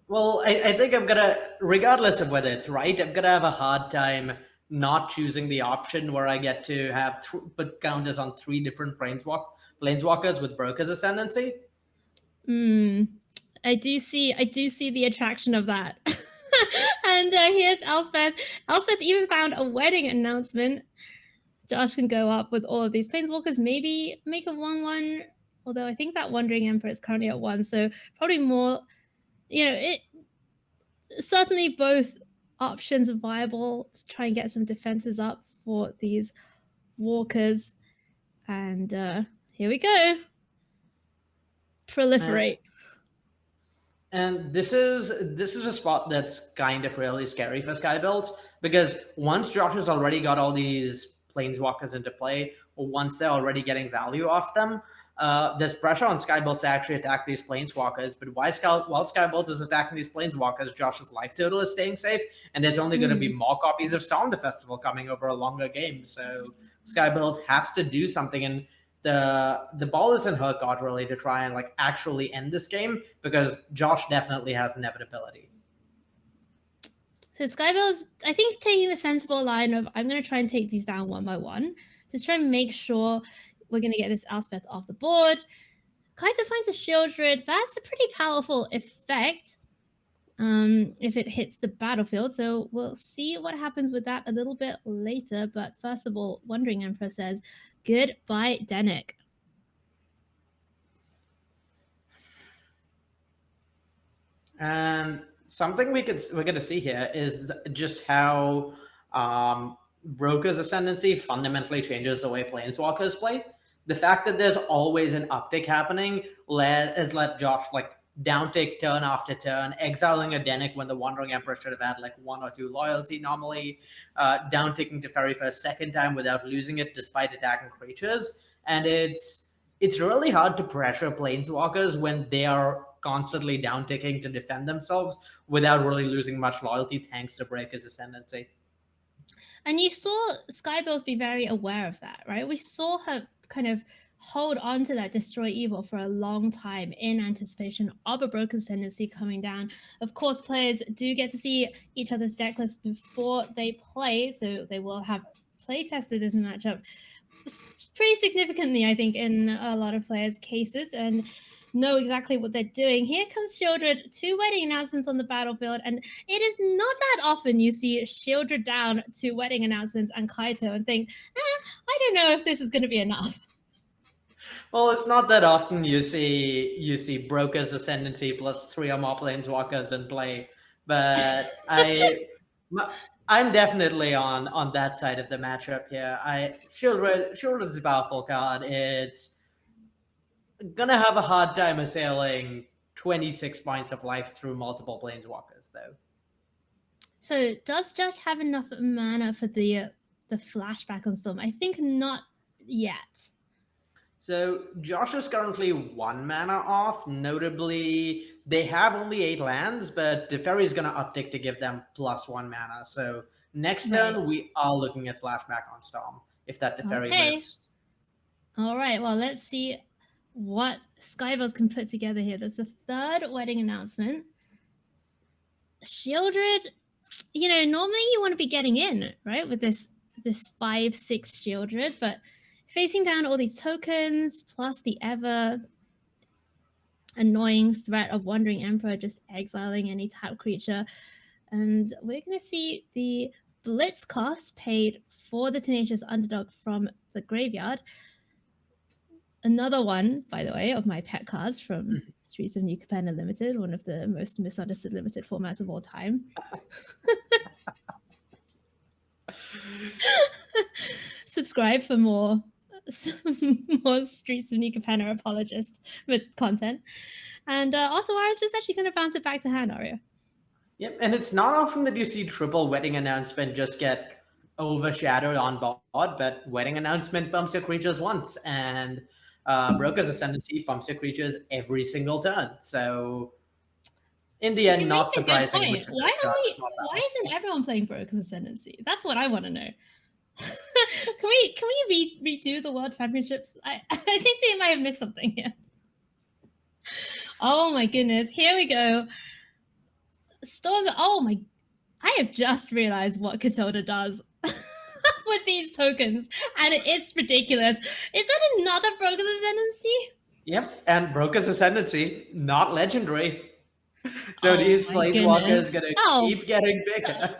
well, I think I'm gonna, regardless of whether it's right, I'm gonna have a hard time not choosing the option where I get to have put counters on three different planeswalkers with Broker's Ascendancy. I do see the attraction of that. And here's Elspeth. Elspeth even found a wedding announcement. Josh can go up with all of these planeswalkers, maybe make a 1/1. Although I think that Wandering Emperor is currently at 1, so probably more. It certainly both options are viable to try and get some defenses up for these walkers. And here we go. Proliferate. And this is a spot that's kind of really scary for Skybilz, because once Josh has already got all these planeswalkers into play, or once they're already getting value off them, there's pressure on Skybilz to actually attack these planeswalkers. But while Skybilz is attacking these planeswalkers, Josh's life total is staying safe, and there's only going to be more copies of Storm the Festival coming over a longer game. So Skybilz has to do something, and the ball is in her court really to try and like actually end this game, because Josh definitely has inevitability. So Skybilz, I think, taking the sensible line of I'm going to try and take these down one by one, just try and make sure we're going to get this Elspeth off the board. Kaito finds a Shieldred. That's a pretty powerful effect if it hits the battlefield. So we'll see what happens with that a little bit later. But first of all, Wandering Emperor says, goodbye, Denick. And something we're going to see here is just how Broker's Ascendancy fundamentally changes the way Planeswalkers play. The fact that there's always an uptick happening has let Josh like downtick turn after turn, exiling a Denick when the Wandering Emperor should have had like 1 or 2 loyalty normally, downticking Teferi for a second time without losing it despite attacking creatures. And it's really hard to pressure Planeswalkers when they are constantly downticking to defend themselves without really losing much loyalty thanks to Breaker's Ascendancy. And you saw Skybilz be very aware of that, right? We saw her kind of hold on to that Destroy Evil for a long time in anticipation of a Broken Ascendancy coming down. Of course, players do get to see each other's deck lists before they play, so they will have play tested this matchup pretty significantly, I think, in a lot of players' cases, and know exactly what they're doing. Here comes Shieldred, 2 wedding announcements on the battlefield, and it is not that often you see Shieldred down 2 wedding announcements and Kaito and think, I don't know if this is going to be enough. Well, it's not that often you see Broker's Ascendancy plus 3 or more Planeswalkers in play, but I'm definitely on that side of the matchup here. Shieldred is a powerful card. It's gonna have a hard time assailing 26 points of life through multiple Planeswalkers, though. So does Josh have enough mana for the flashback on Storm? I think not yet. So Josh is currently 1 mana off. Notably, they have only 8 lands, but Teferi is going to uptick to give them +1 mana. So next turn, we are looking at flashback on Storm, if that Teferi lives. All right, well, let's see what Skybilz can put together here. There's a 3rd wedding announcement. Shieldred, normally you want to be getting in, right, with this 5/6 Shieldred, but facing down all these tokens, plus the ever annoying threat of Wandering Emperor just exiling any tap creature. And we're going to see the Blitz cost paid for the Tenacious Underdog from the graveyard. Another one, by the way, of my pet cards from Streets of New Capenna Limited, one of the most misunderstood limited formats of all time. Subscribe for more Streets of New Capenna apologist with content. And Ottawa is just actually going to bounce it back to hand, Arya. Yep, and it's not often that you see triple wedding announcement just get overshadowed on board, but wedding announcement bumps your creatures once, and Broker's Ascendancy bumps your creatures every single turn. So in the end, not surprising. Why isn't everyone playing Broker's Ascendancy? That's what I want to know. Can we redo the World Championships? I think they might have missed something here. Oh my goodness! Here we go. Storm. Oh my! I have just realized what Catilda does with these tokens, and it's ridiculous. Is that another Broker's Ascendancy? Yep, and Broker's Ascendancy, not legendary. So these planeswalkers gonna keep getting bigger.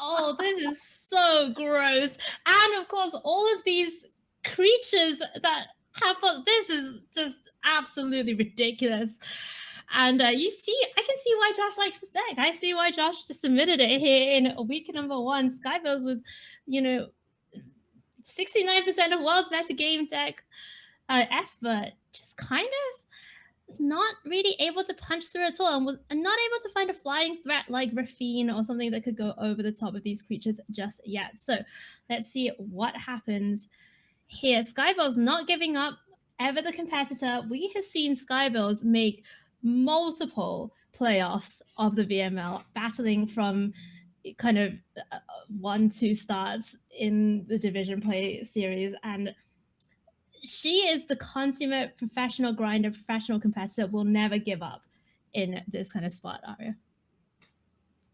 Oh, this is so gross. And of course, all of these creatures that have this is just absolutely ridiculous. And I can see why Josh likes this deck. I see why Josh just submitted it here in week number 1. Skybilz with, 69% of world's better game deck. Esper just kind of not really able to punch through at all, and was not able to find a flying threat like Rafine or something that could go over the top of these creatures just yet. So let's see what happens here. Skybilz not giving up, ever the competitor. We have seen Skybilz make multiple playoffs of the VML, battling from kind of 1-2 starts in the division play series, and she is the consummate professional grinder, professional competitor, will never give up in this kind of spot, Arya.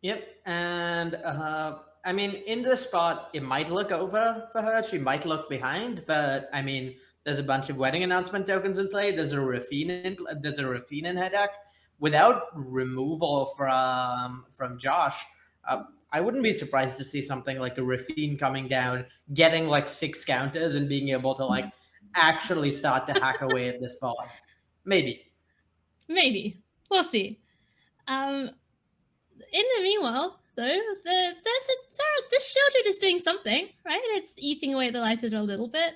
Yep, and I mean, in this spot, it might look over for her. She might look behind, but I mean, there's a bunch of wedding announcement tokens in play. There's a Rafine in her deck. Without removal from Josh, I wouldn't be surprised to see something like a Rafine coming down, getting like 6 counters, and being able to like actually start to hack away at this ball. Maybe. We'll see. In the meanwhile, though, this Shieldred is doing something, right? It's eating away at the life total a little bit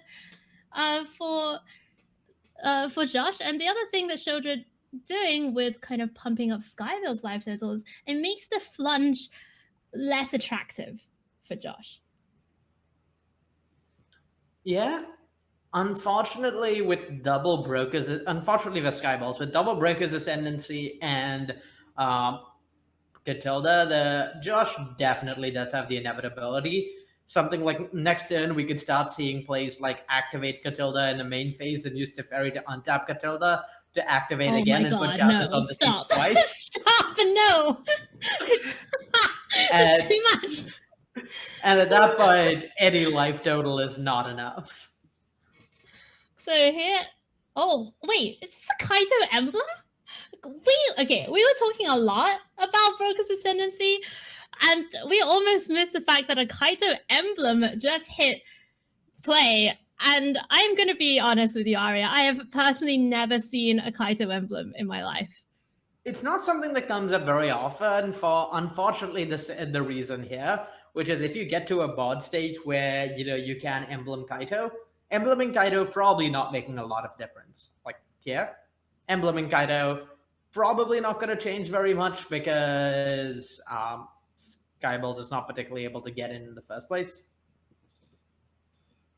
for Josh. And the other thing that Shieldred doing with kind of pumping up Skybilz life total is it makes the flunge less attractive for Josh. Yeah. Unfortunately, with double Brokers, unfortunately for Skybilz, with double Brokers Ascendancy and Catilda, the Josh definitely does have the inevitability. Something like next turn, we could start seeing plays like activate Catilda in the main phase and use Teferi to untap Catilda to activate again and put counters on the team twice. Stop! No! It's too much. And at that point, any life total is not enough. So here, oh wait, is this a Kaito emblem? We were talking a lot about Broker's Ascendancy, and we almost missed the fact that a Kaito emblem just hit play. And I'm going to be honest with you, Arya, I have personally never seen a Kaito emblem in my life. It's not something that comes up very often for, unfortunately, the reason here, which is if you get to a board stage where, you can emblem Kaito, embleming Kaito probably not making a lot of difference. Like here, embleming Kaito probably not going to change very much because Skybilz is not particularly able to get in the first place.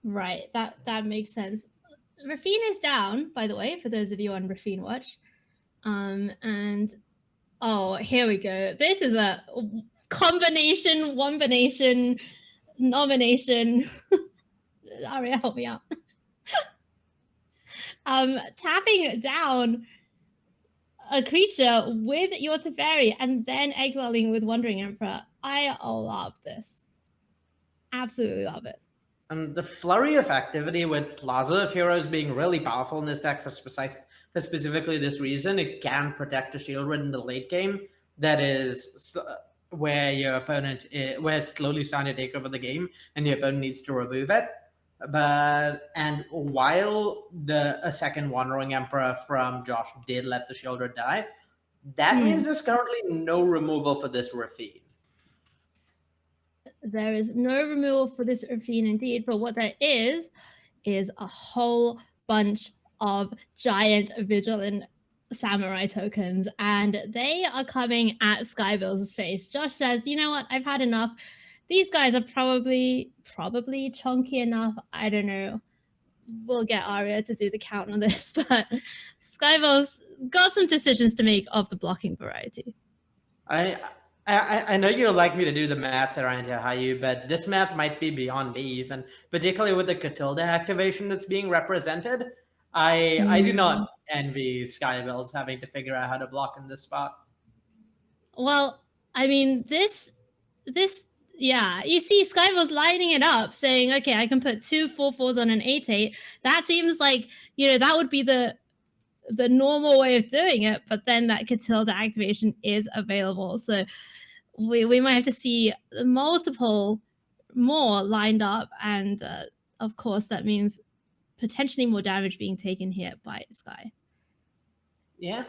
Right, that makes sense. Rafine is down, by the way, for those of you on Rafine Watch. And oh, here we go. This is a combination, wombination, nomination. Arya, help me out. Tapping down a creature with your Teferi and then exiling with Wandering Emperor. I love this. Absolutely love it. And the flurry of activity with Plaza of Heroes being really powerful in this deck for specifically this reason, it can protect a Shieldred in the late game. That is where your opponent where it's slowly starting to take over the game and the opponent needs to remove it. And while a second Wandering Emperor from Josh did let the Shieldred die, that means there's currently no removal for this Rafine. There is no removal for this Rafine indeed, but what there is a whole bunch of giant Vigilant Samurai tokens, and they are coming at Skybilz's face. Josh says, you know what, I've had enough. These guys are probably chunky enough. I don't know. We'll get Arya to do the count on this, but Skybilz got some decisions to make of the blocking variety. I know you'd like me to do the math around here, Haiyue, but this math might be beyond me even, particularly with the Catilda activation that's being represented. I do not Hmm. envy Skybilz having to figure out how to block in this spot. Well, I mean, this, yeah, you see Skybilz lining it up, saying, okay, I can put 2 4/4s on an 8/8. That seems like, that would be the normal way of doing it, but then that Catilda activation is available. So we might have to see multiple more lined up, and of course that means potentially more damage being taken here by Sky. Yeah.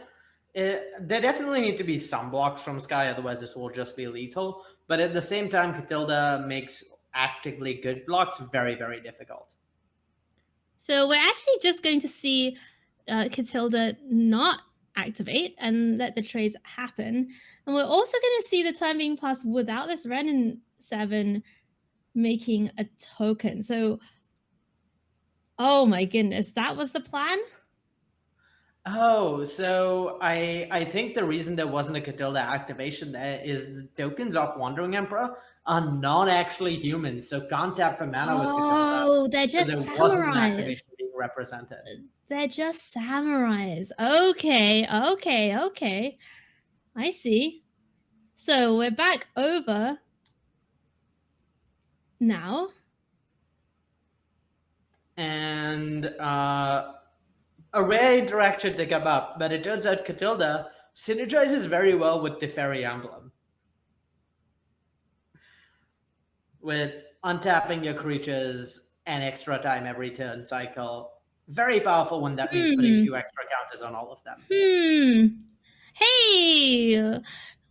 There definitely need to be some blocks from Sky, otherwise this will just be lethal. But at the same time, Catilda makes actively good blocks very, very difficult. So we're actually just going to see Catilda not activate and let the trades happen. And we're also going to see the time being passed without this Renin 7 making a token. So, oh my goodness, that was the plan? Oh, so I think the reason there wasn't a Catilda activation there is the tokens of Wandering Emperor are not actually humans, so can't tap for mana with Catilda. Oh, they're So just there wasn't an samurais. activation being represented. They're just samurais. Okay, okay, okay. I see. So we're back over now. And a rare interaction to come up, but it turns out Catilda synergizes very well with Teferi Emblem. With untapping your creatures an extra time every turn cycle. Very powerful when that means putting 2 extra counters on all of them. Hey!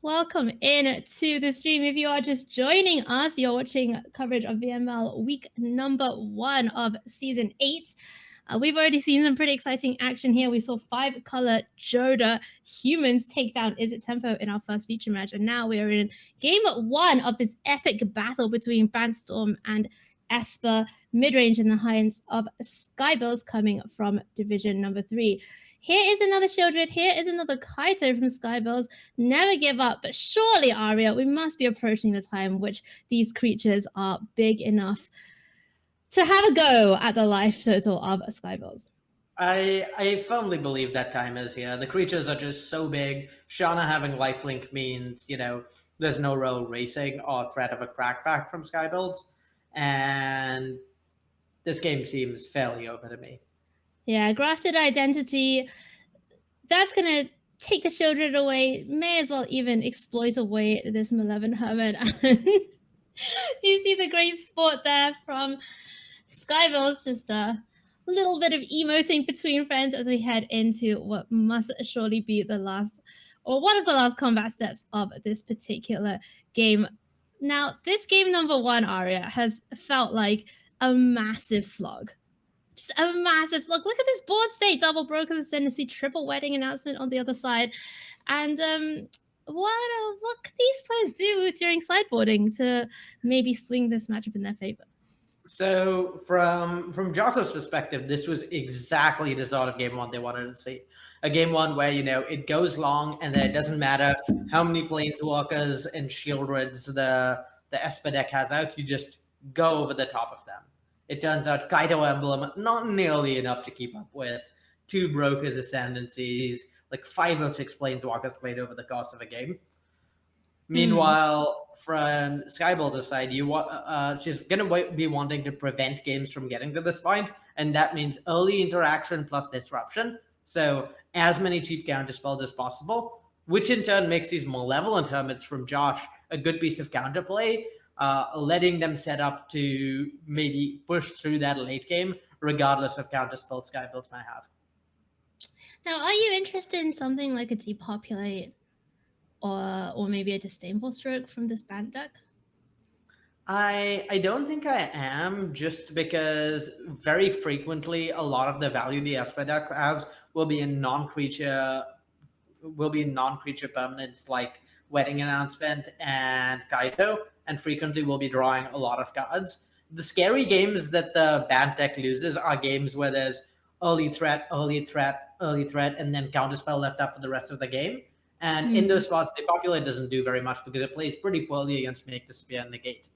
Welcome in to the stream. If you are just joining us, you're watching coverage of VML week number 1 of season 8. We've already seen some pretty exciting action here. We saw 5-color Jodah humans take down Izzet Tempo in our first feature match, and now we are in game 1 of this epic battle between Bant and Esper, Midrange in the hands of Skybilz coming from Division number 3. Here is another Shieldred. Here is another Kaito from Skybilz. Never give up, but surely, Arya, we must be approaching the time which these creatures are big enough to have a go at the life total of Skybilz. I firmly believe that time is here. The creatures are just so big. Shauna having lifelink means, there's no real racing or threat of a crackback from Skybilz. And this game seems fairly open to me. Yeah, grafted identity. That's going to take the Shieldred away. May as well even exploit away this Malevolent Hermit. You see the great sport there from Skybilz, just a little bit of emoting between friends as we head into what must surely be the last, or one of the last combat steps of this particular game. Now, this game number 1, Arya, has felt like a massive slog. Just a massive slog. Look at this board state. Double Broker's Ascendancy, triple wedding announcement on the other side. And what can these players do during sideboarding to maybe swing this matchup in their favor? So from Josh's perspective, this was exactly the sort of game 1 they wanted to see. A game 1 where, it goes long and then it doesn't matter how many Planeswalkers and Shieldreds the Esper deck has out, you just go over the top of them. It turns out Kaito Emblem, not nearly enough to keep up with. 2 Brokers Ascendancies, like 5 or 6 Planeswalkers played over the course of a game. Meanwhile, from Skybilz's side, she's going to be wanting to prevent games from getting to this point, and that means early interaction plus disruption. So as many cheap counter spells as possible, which in turn makes these Malevolent Hermits from Josh a good piece of counterplay, letting them set up to maybe push through that late game, regardless of counter spells Skybilz might have. Now, are you interested in something like a Depopulate or maybe a Disdainful Stroke from this Bant deck? I don't think I am, just because very frequently a lot of the value the Esper deck has will be in non-creature permanents like Wedding Announcement and Kaito, and frequently will be drawing a lot of cards. The scary games that the Bant deck loses are games where there's early threat, and then counterspell left up for the rest of the game. And in those spots, the populate doesn't do very much because it plays pretty poorly against Make Disappear and Negate.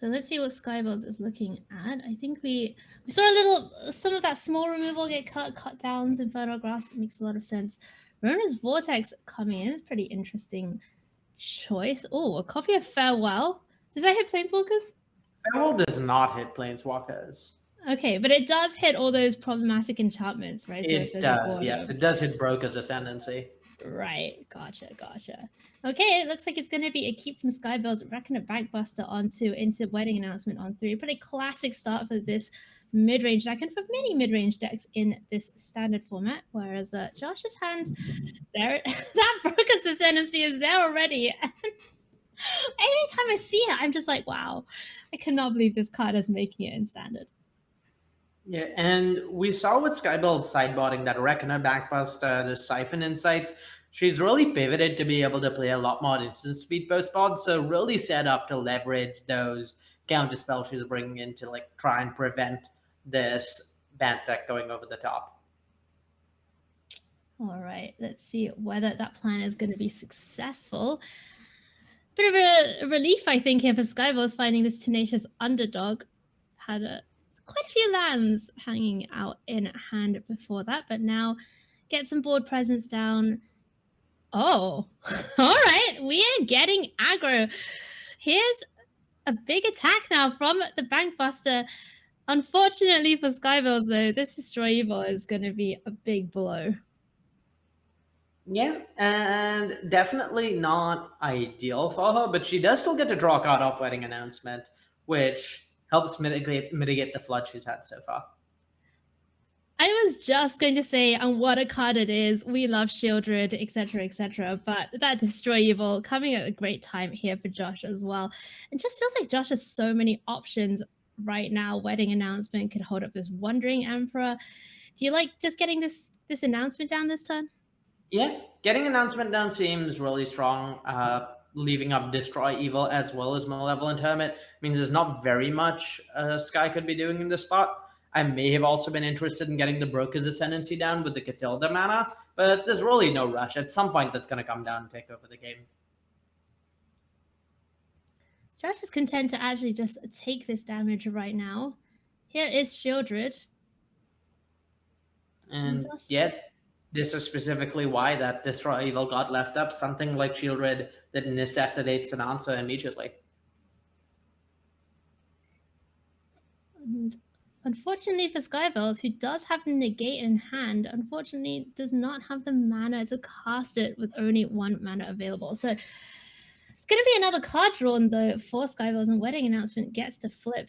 So let's see what Skybilz is looking at. I think we saw some of that small removal get cut downs, Infernal Grasp. It makes a lot of sense. Rona's Vortex coming in is pretty interesting choice. Oh, a Coffee of Farewell. Does that hit Planeswalkers? Farewell does not hit Planeswalkers. Okay, but it does hit all those problematic enchantments, right? It does, yes. It does hit Broker's Ascendancy. Right, gotcha. Okay, it looks like it's going to be a keep from Skybilz, Reckoner Bankbuster into Wedding Announcement on 3. Pretty classic start for this mid-range deck and for many mid-range decks in this standard format. Whereas Josh's hand, there, that Broker's Ascendancy is there already. Every time I see it, I'm just like, wow, I cannot believe this card is making it in standard. Yeah, and we saw with Skybilz sideboarding that Reckoner Backbuster, the Siphon Insights, she's really pivoted to be able to play a lot more instant speed post pods, so really set up to leverage those counter spells she's bringing in to like try and prevent this Bant deck going over the top. All right, let's see whether that plan is going to be successful. Bit of a relief, I think, here for Skybilz finding this tenacious underdog. Had quite a few lands hanging out in hand before that, but now get some board presence down. Oh, all right, we are getting aggro. Here's a big attack now from the Bankbuster. Unfortunately for Skybilz, though, this Destroy Evil is going to be a big blow. Yeah, and definitely not ideal for her, but she does still get to draw a card off Wedding Announcement, which helps mitigate the flood she's had so far. I was just going to say, and what a card it is. We love Shieldred, etc., but that Destroy Evil coming at a great time here for Josh as well. It just feels like Josh has so many options right now. Wedding Announcement could hold up this Wandering Emperor. Do you like just getting this announcement down this turn? Yeah, getting Announcement down seems really strong. Leaving up Destroy Evil as well as Malevolent Hermit means there's not very much Sky could be doing in this spot. I may have also been interested in getting the Broker's Ascendancy down with the Catilda mana, but there's really no rush. At some point, that's going to come down and take over the game. Josh is content to actually just take this damage right now. Here is Shieldred. And yet, this is specifically why that Destroy Evil got left up, something like Shieldred that necessitates an answer immediately. And unfortunately for Skybilz, who does have the Negate in hand, unfortunately does not have the mana to cast it with only 1 mana available. So it's going to be another card drawn, though, for Skybilz, and Wedding Announcement gets to flip.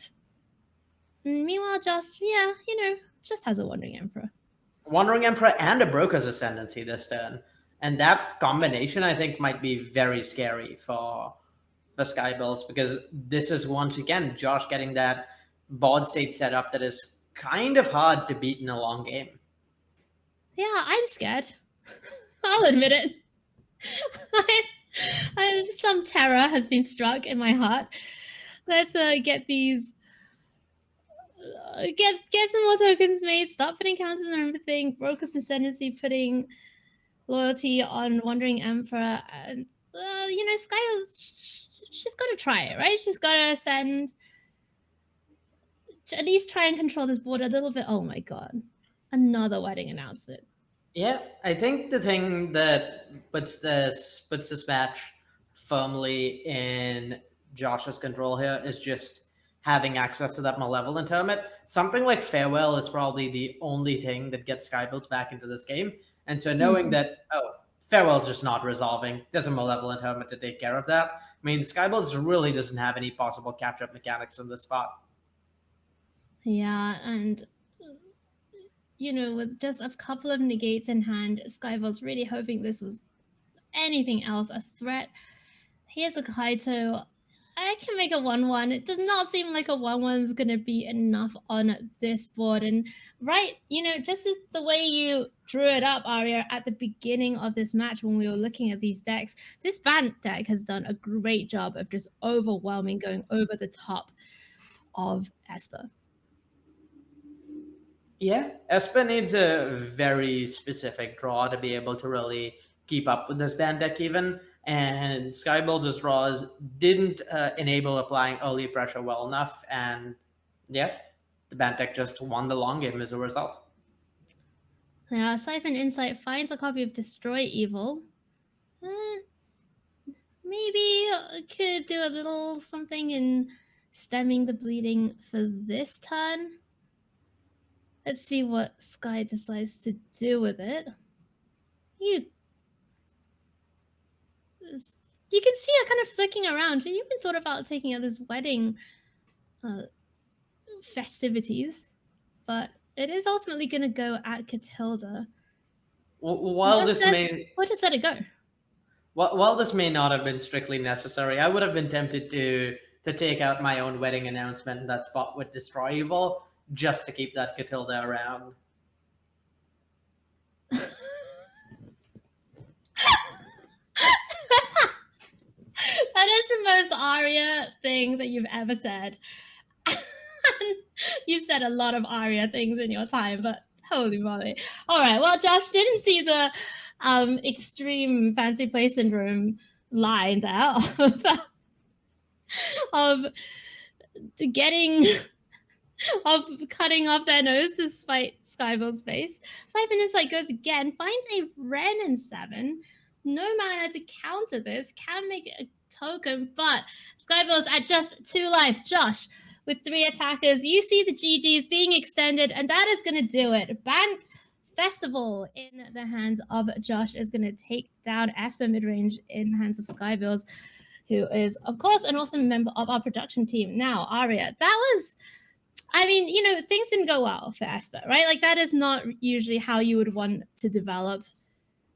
And meanwhile, Josh, just has a Wandering Emperor. Wandering Emperor and a Broker's Ascendancy this turn. And that combination, I think, might be very scary for Skybilz, because this is, once again, Josh getting that board state setup that is kind of hard to beat in a long game. Yeah, I'm scared. I'll admit it. Some terror has been struck in my heart. Let's get these... Get some more tokens made, stop putting counters on everything, Broker's Ascendancy putting loyalty on Wandering Emperor, and Sky, she's got to try it, right? She's got to send, at least try and control this board a little bit. Oh my god, another Wedding Announcement. Yeah, I think the thing that puts this match firmly in Josh's control here is just having access to that Malevolent Hermit. Something like Farewell is probably the only thing that gets Skybilz back into this game. And so knowing that, Farewell's just not resolving, there's a Malevolent Hermit to take care of that. I mean, Skybilz really doesn't have any possible catch-up mechanics in this spot. Yeah, and with just a couple of negates in hand, Skybilz really hoping this was anything else, a threat. Here's a Kaito. I can make a 1/1. It does not seem like a 1/1 is going to be enough on this board. And just as the way you drew it up, Arya, at the beginning of this match when we were looking at these decks, this Bant deck has done a great job of just overwhelming, going over the top of Esper. Yeah, Esper needs a very specific draw to be able to really keep up with this Bant deck even. And Skybilz' draws didn't enable applying early pressure well enough, and yeah, the Bant deck just won the long game as a result. Yeah, Siphon Insight finds a copy of Destroy Evil. Maybe could do a little something in stemming the bleeding for this turn. Let's see what Sky decides to do with it. You can see her kind of flicking around. She even thought about taking out this wedding festivities, but it is ultimately going to go at Catilda. While this may, we'll just let it go. While this may not have been strictly necessary, I would have been tempted to take out my own wedding announcement in that spot with Destroy Evil, just to keep that Catilda around. That is the most Arya thing that you've ever said. You've said a lot of Arya things in your time, but holy moly. All right, well, Josh didn't see the extreme fancy play syndrome line there of getting of cutting off their nose to spite Skybilz' face. Siphon Insight goes again, finds a Ren and 7. No mana to counter this, can make a token, but Skybilz at just 2 life. Josh, with 3 attackers, you see the GGs being extended, and that is going to do it. Bant Festival in the hands of Josh is going to take down Esper Midrange in the hands of Skybilz, who is, of course, an awesome member of our production team. Now, Arya, that was... I mean, things didn't go well for Esper, right? Like, that is not usually how you would want to develop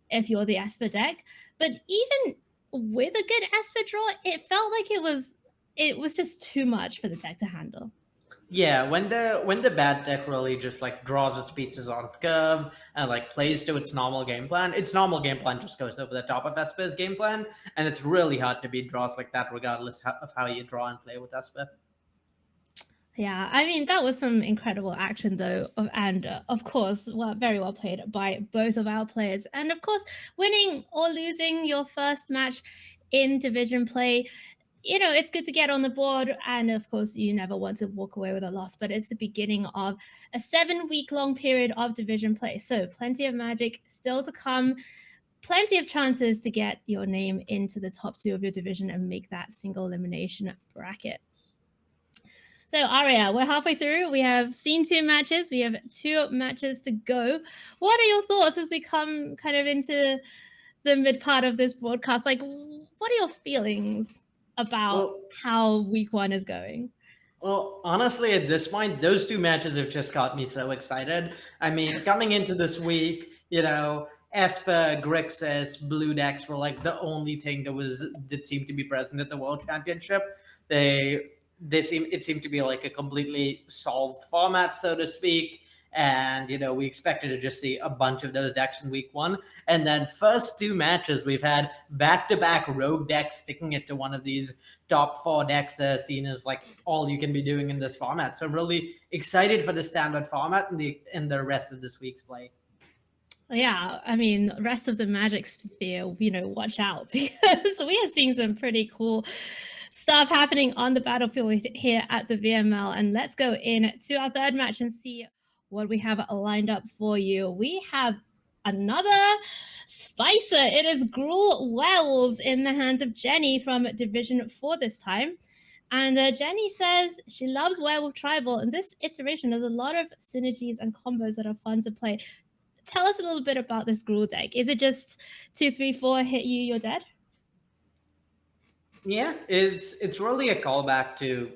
if you're the Esper deck. But even with a good Esper draw, it felt like it was just too much for the deck to handle. Yeah, when the bad deck really just like draws its pieces on curve and like plays to its normal game plan just goes over the top of Esper's game plan, and it's really hard to beat draws like that regardless of how you draw and play with Esper. Yeah, I mean, that was some incredible action, though, and of course, very well played by both of our players. And of course, winning or losing your first match in division play, it's good to get on the board. And of course, you never want to walk away with a loss, but it's the beginning of a 7-week-long period of division play. So plenty of magic still to come. Plenty of chances to get your name into the top 2 of your division and make that single elimination bracket. So, Arya, we're halfway through. We have seen 2 matches. We have 2 matches to go. What are your thoughts as we come kind of into the mid part of this broadcast? Like, what are your feelings about how week 1 is going? Well, honestly, at this point, those 2 matches have just got me so excited. I mean, coming into this week, Esper, Grixis, Blue decks were like the only thing that seemed to be present at the World Championship. It seemed to be like a completely solved format, so to speak. And, we expected to just see a bunch of those decks in week 1. And then first 2 matches, we've had back-to-back rogue decks sticking it to one of these top 4 decks seen as like all you can be doing in this format. So really excited for the standard format and the rest of this week's play. Yeah, I mean, rest of the Magic sphere, watch out, because we are seeing some pretty cool stuff happening on the battlefield here at the VML. And let's go into our third match and see what we have lined up for you. We have another Spicer. It is Gruul Werewolves in the hands of Jenny from Division 4 this time. And Jenny says she loves Werewolf Tribal, and this iteration has a lot of synergies and combos that are fun to play. Tell us a little bit about this Gruul deck. Is it just 2, 3, 4, hit you, you're dead? Yeah, it's really a callback to,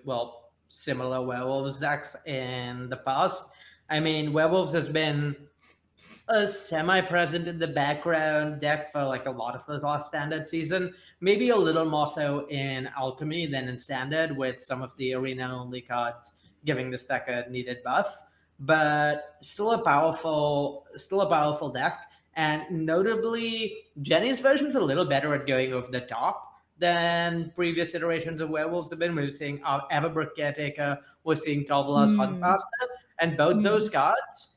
similar Werewolves decks in the past. I mean, Werewolves has been a semi-present in the background deck for like a lot of the last standard season. Maybe a little more so in Alchemy than in standard, with some of the arena-only cards giving this deck a needed buff. But still a powerful deck. And notably, Jenny's version's a little better at going over the top than previous iterations of Werewolves have been. We're seeing Everbrook Caretaker, we're seeing Tovala's Huntmaster, and both those cards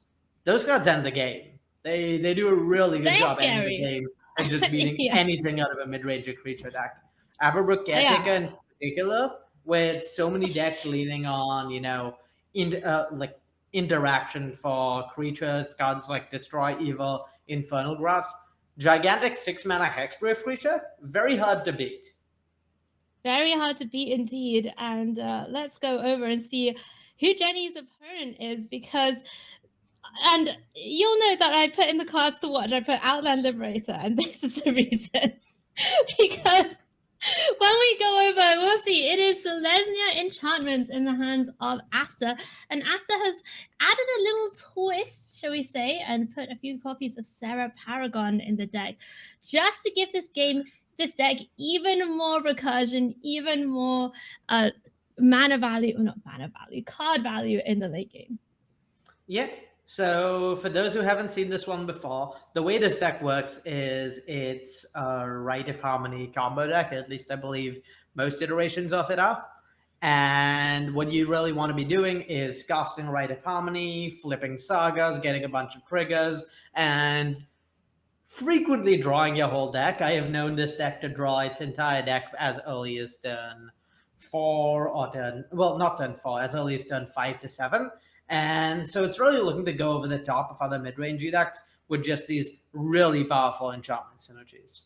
end the game. They do a really good job ending the game and just beating Yeah. anything out of a mid-range creature deck. Averbrook Caretaker Yeah. in particular, with so many decks leaning on, like interaction for creatures, cards like Destroy Evil, Infernal Grasp. Gigantic 6-mana Hexproof creature, very hard to beat. Very hard to beat indeed. And let's go over and see who Jenny's opponent is, because, and you'll know that I put in the cards to watch, I put Outland Liberator, and this is the reason. Because when we go over, we'll see it is Selesnya Enchantments in the hands of Aster, and Aster has added a little twist, shall we say, and put a few copies of Sarah Paragon in the deck, just to give this deck even more recursion, even more card value in the late game. Yeah. So for those who haven't seen this one before, the way this deck works is it's a Rite of Harmony combo deck. At least I believe most iterations of it are. And what you really want to be doing is casting Rite of Harmony, flipping sagas, getting a bunch of triggers, and frequently drawing your whole deck. I have known this deck to draw its entire deck as early as turn 4 or not turn 4, as early as turn 5 to 7. And so it's really looking to go over the top of other mid-range decks with just these really powerful enchantment synergies.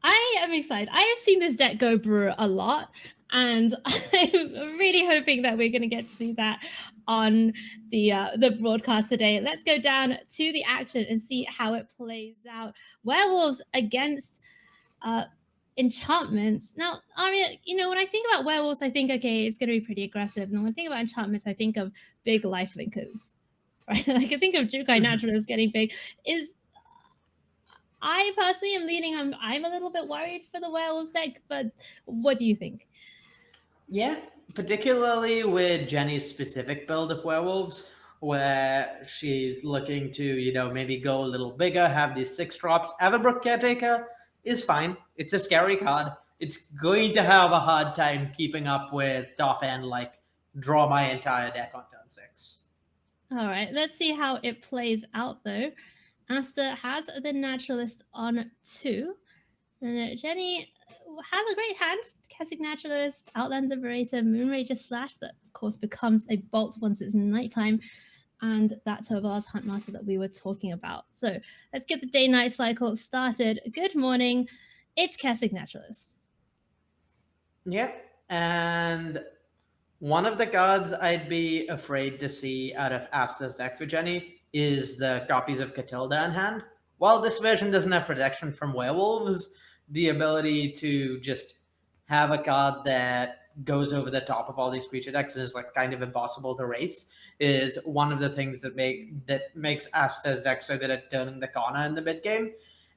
I am excited. I have seen this deck go brew a lot, and I'm really hoping that we're going to get to see that on the broadcast today. Let's go down to the action and see how it plays out. Werewolves against Enchantments. Now, Arya, when I think about Werewolves, I think, okay, it's going to be pretty aggressive. And when I think about Enchantments, I think of big lifelinkers, right? Like I think of Jukai Naturalists getting big. I personally am leaning on, I'm a little bit worried for the Werewolves deck, but what do you think? Yeah, particularly with Jenny's specific build of Werewolves, where she's looking to, maybe go a little bigger, have these 6 drops. Averbrook Caretaker is fine. It's a scary card. It's going to have a hard time keeping up with top end, like draw my entire deck on turn 6. All right, let's see how it plays out though. Aster has the Naturalist on 2. And Jenny has a great hand. Kessig Naturalist, Outland Liberator, Moonrager Slash, that of course becomes a bolt once it's nighttime, and that Toval's Huntmaster that we were talking about. So let's get the day-night cycle started. Good morning. It's Kessig Naturalist. Yep, and one of the cards I'd be afraid to see out of Aster's deck for Jenny is the copies of Catilda in hand. While this version doesn't have protection from Werewolves, the ability to just have a card that goes over the top of all these creature decks and is like kind of impossible to race is one of the things that makes Aster's deck so good at turning the corner in the mid game.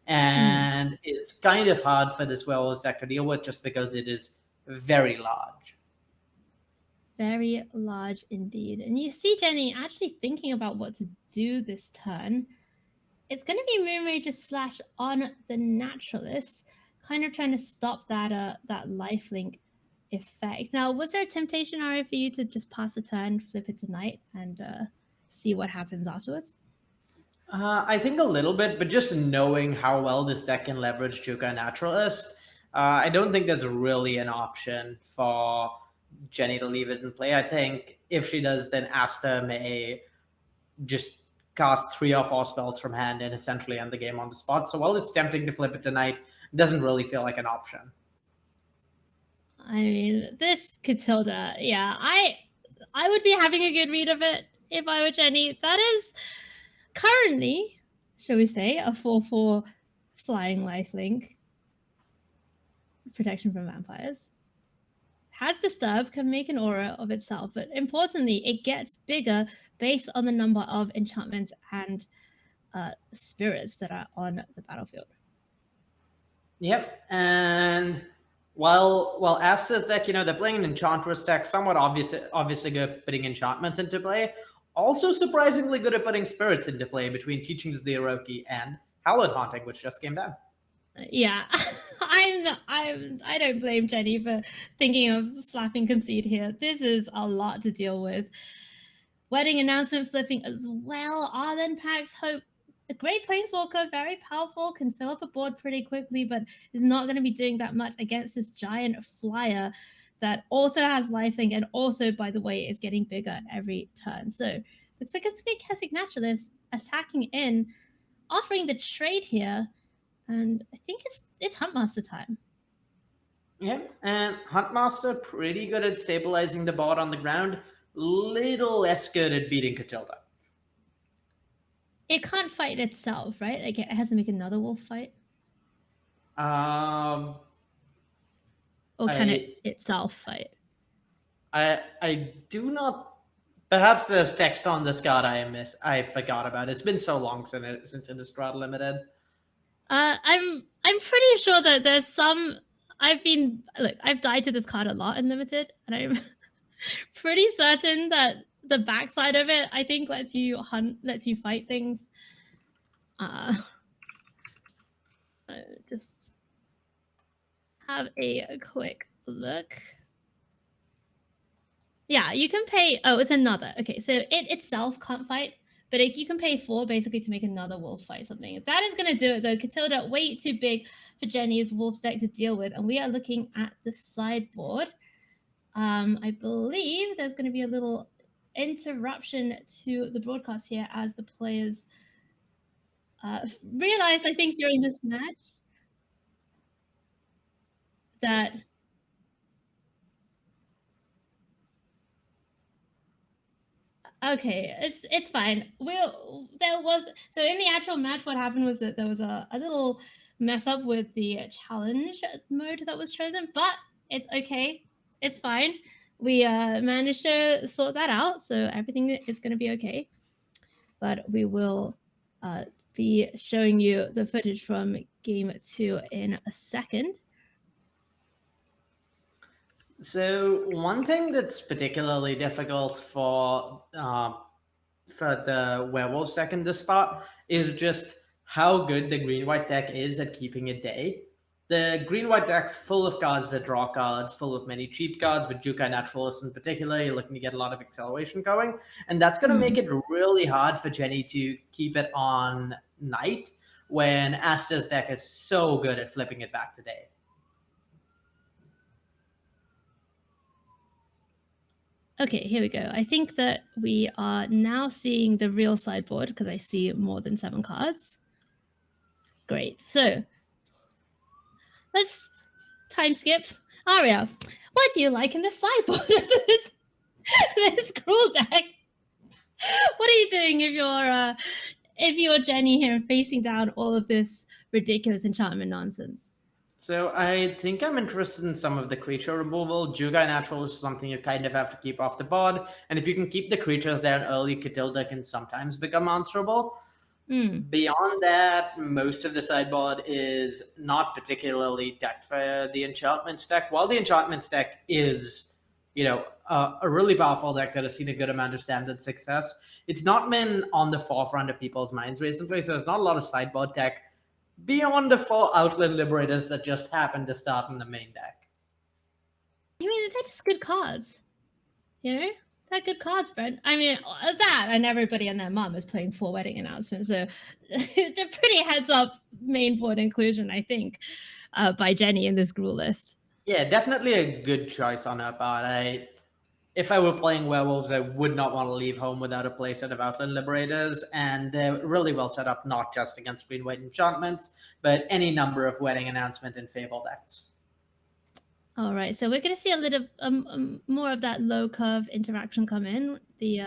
And it's kind of hard for this Werewolves deck to deal with just because it is very large. Very large indeed. And you see Jenny actually thinking about what to do this turn. It's going to be Moonrager Slash on the Naturalist, kind of trying to stop that lifelink effect. Now, was there a temptation, Arya, for you to just pass the turn, flip it to night, and see what happens afterwards? I think a little bit, but just knowing how well this deck can leverage Jukai Naturalist, I don't think there's really an option for Jenny to leave it in play. I think if she does, then Aster may just cast 3 or 4 spells from hand and essentially end the game on the spot. So while it's tempting to flip it tonight, it doesn't really feel like an option. I mean, this Catilda, yeah, I would be having a good read of it if I were Jenny. That is currently, shall we say, a 4/4 flying lifelink. Protection from vampires. Has Disturb, can make an aura of itself, but importantly, it gets bigger based on the number of enchantments and spirits that are on the battlefield. Yep, and while Aster's deck, they're playing an Enchantress deck, somewhat obviously good at putting enchantments into play, also surprisingly good at putting spirits into play between Teachings of the Oroki and Hallowed Haunting, which just came down. Yeah, I don't blame Jenny for thinking of slapping Concede here. This is a lot to deal with. Wedding announcement flipping as well. Arlen Pack's Hope a great planeswalker, very powerful, can fill up a board pretty quickly, but is not going to be doing that much against this giant flyer that also has lifelink and also, by the way, is getting bigger every turn. So looks like it's going to be Kessig Naturalist attacking in, offering the trade here, and I think it's Huntmaster time. Yeah, and Huntmaster pretty good at stabilizing the board on the ground, little less good at beating Katilda. It can't fight itself, right? Like it has to make another wolf fight. Or can it itself fight? I do not. Perhaps there's text on this card I forgot about. It's been so long since Innistrad Limited. I'm pretty sure that there's some. I've died to this card a lot in Limited, and I'm pretty certain that the backside of it, I think, lets you fight things. Just have a quick look. Yeah, you can pay. Oh, it's another. Okay, so it itself can't fight, but you can pay 4 basically to make another wolf fight something. That is going to do it though. Katilda, way too big for Jenny's wolf deck to deal with, and we are looking at the sideboard. I believe there's going to be a little interruption to the broadcast here as the players realize, I think, during this match that okay, it's fine. There was so in the actual match, what happened was that there was a little mess up with the challenge mode that was chosen, but it's okay. It's fine. We managed to sort that out, so everything is going to be okay. But we will be showing you the footage from game 2 in a second. So one thing that's particularly difficult for the Werewolves deck in this spot is just how good the green-white deck is at keeping a day. The green-white deck full of cards that draw cards, full of many cheap cards, with Jukai Naturalist in particular, you're looking to get a lot of acceleration going, and that's going to make it really hard for Jenny to keep it on night when Aster's deck is so good at flipping it back to day. Okay, here we go. I think that we are now seeing the real sideboard because I see more than 7 cards. Great. So let's time skip. Arya, what do you like in the sideboard of this Gruul deck? What are you doing if you're Jenny here and facing down all of this ridiculous enchantment nonsense? So I think I'm interested in some of the creature removal. Jugai Natural is something you kind of have to keep off the board, and if you can keep the creatures down early, Katilda can sometimes become answerable. Beyond that, most of the sideboard is not particularly decked for the Enchantments deck. While the Enchantments deck is, a really powerful deck that has seen a good amount of standard success, it's not been on the forefront of people's minds recently, so there's not a lot of sideboard tech beyond the 4 Outland Liberators that just happened to start in the main deck. I mean, they're just good cards. They're good cards, Brent. I mean, that and everybody and their mom is playing 4 Wedding Announcements, so they're pretty heads-up main board inclusion, I think, by Jenny in this Gruul list. Yeah, definitely a good choice on her part. If I were playing Werewolves, I would not want to leave home without a playset of Outland Liberators, and they're really well set up not just against green-white enchantments, but any number of Wedding Announcement and Fable decks. All right, so we're going to see a little more of that low curve interaction come in, the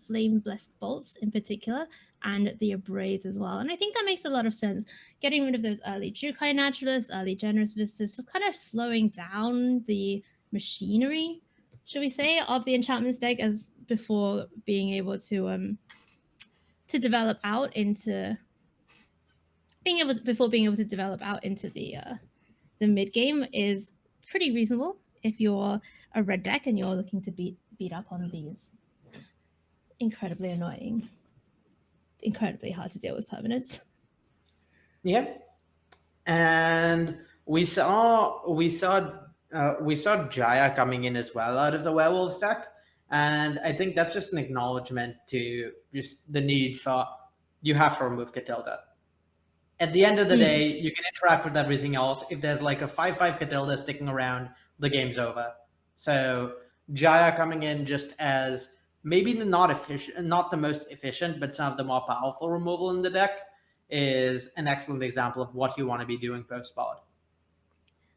Flame Blessed Bolts in particular, and the Abrades as well. And I think that makes a lot of sense. Getting rid of those early Jukai Naturalists, early Generous Vistas, just kind of slowing down the machinery, should we say, of the Enchantments deck as before being able to develop out into the mid game is pretty reasonable if you're a red deck and you're looking to beat up on these incredibly annoying, incredibly hard to deal with permanents. Yeah, and we saw Jaya coming in as well out of the Werewolves deck, and I think that's just an acknowledgement to just the need for you have to remove Catilda. At the end of the day, you can interact with everything else. If there's like a 5/5 Catilda sticking around, the game's over. So Jaya coming in just as maybe not the most efficient, but some of the more powerful removal in the deck is an excellent example of what you want to be doing post board.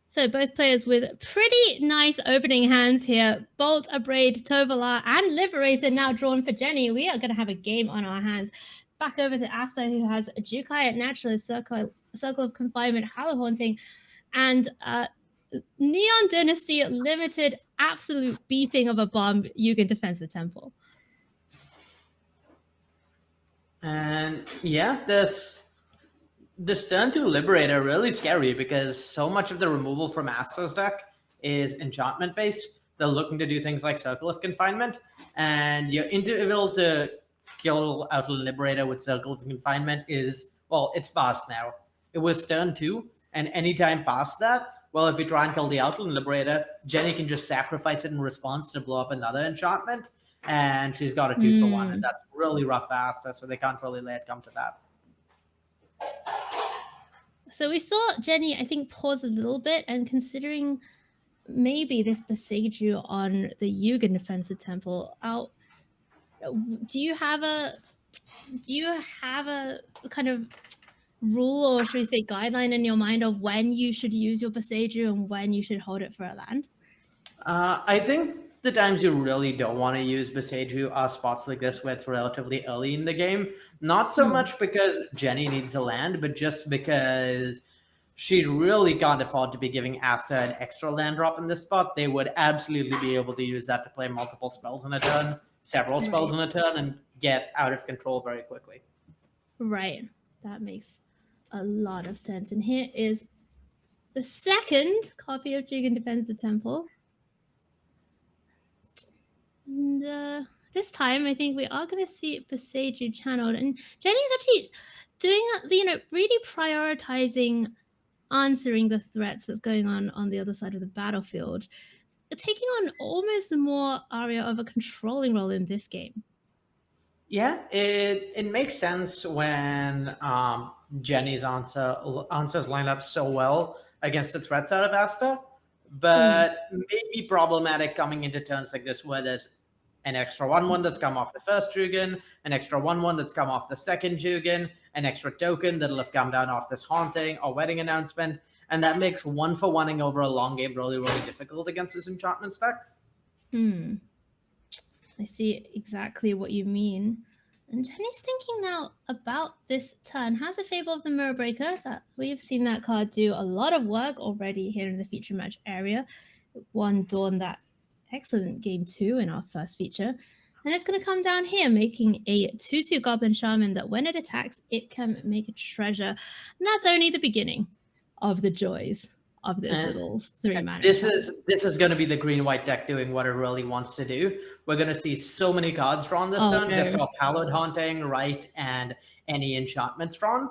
So both players with pretty nice opening hands here. Bolt, Abrade, Tovolar, and Liberator now drawn for Jenny. We are going to have a game on our hands. Back over to Aster, who has Jukai, Naturalist, Circle of Confinement, Hollow Haunting, and Neon Dynasty Limited absolute beating of a bomb. Yugen defends the temple. And yeah, this turn to Liberator really scary because so much of the removal from Aster's deck is enchantment based. They're looking to do things like Circle of Confinement, and your interval to kill out a Liberator with Circle of Confinement is, well, it's past now. It was turn 2, and anytime past that, well, if you try and kill the Outland Liberator, Jenny can just sacrifice it in response to blow up another enchantment, and she's got a 2-for-1, and that's really rough for Aster, so they can't really let it come to that. So we saw Jenny, I think, pause a little bit, and considering maybe this Boseiju on the Yugen defensive temple, do you have a kind of rule, or should we say guideline in your mind of when you should use your Boseiju and when you should hold it for a land? I think the times you really don't want to use Boseiju are spots like this where it's relatively early in the game. Not so much because Jenny needs a land, but just because she really can't afford to be giving Aster an extra land drop in this spot. They would absolutely be able to use that to play multiple spells in a turn, several spells in a turn, and get out of control very quickly. Right. That makes a lot of sense. And here is the second copy of Jugen Defends the Temple. And this time, I think we are going to see Boseiju channeled. And Jenny's actually doing, really prioritizing answering the threats that's going on the other side of the battlefield, taking on almost more Arya of a controlling role in this game. Yeah, it makes sense when Jenny's answers line up so well against the threats out of Aster, but maybe problematic coming into turns like this where there's an extra 1/1 that's come off the first Jugen, an extra 1/1 that's come off the second Jugen, an extra token that'll have come down off this Haunting or Wedding Announcement, and that makes 1-for-1ing over a long game really, really difficult against this enchantment stack. I see exactly what you mean. And Jenny's thinking now about this turn. Has a Fable of the Mirror Breaker. That we have seen that card do a lot of work already here in the feature match area. Won Dawn that excellent game 2 in our first feature. And it's going to come down here, making a 2/2 Goblin Shaman that when it attacks, it can make a treasure. And that's only the beginning of the joys of this little 3-mana. This is going to be the green-white deck doing what it really wants to do. We're going to see so many cards drawn this turn, just off Hallowed Haunting, right, and any enchantments drawn.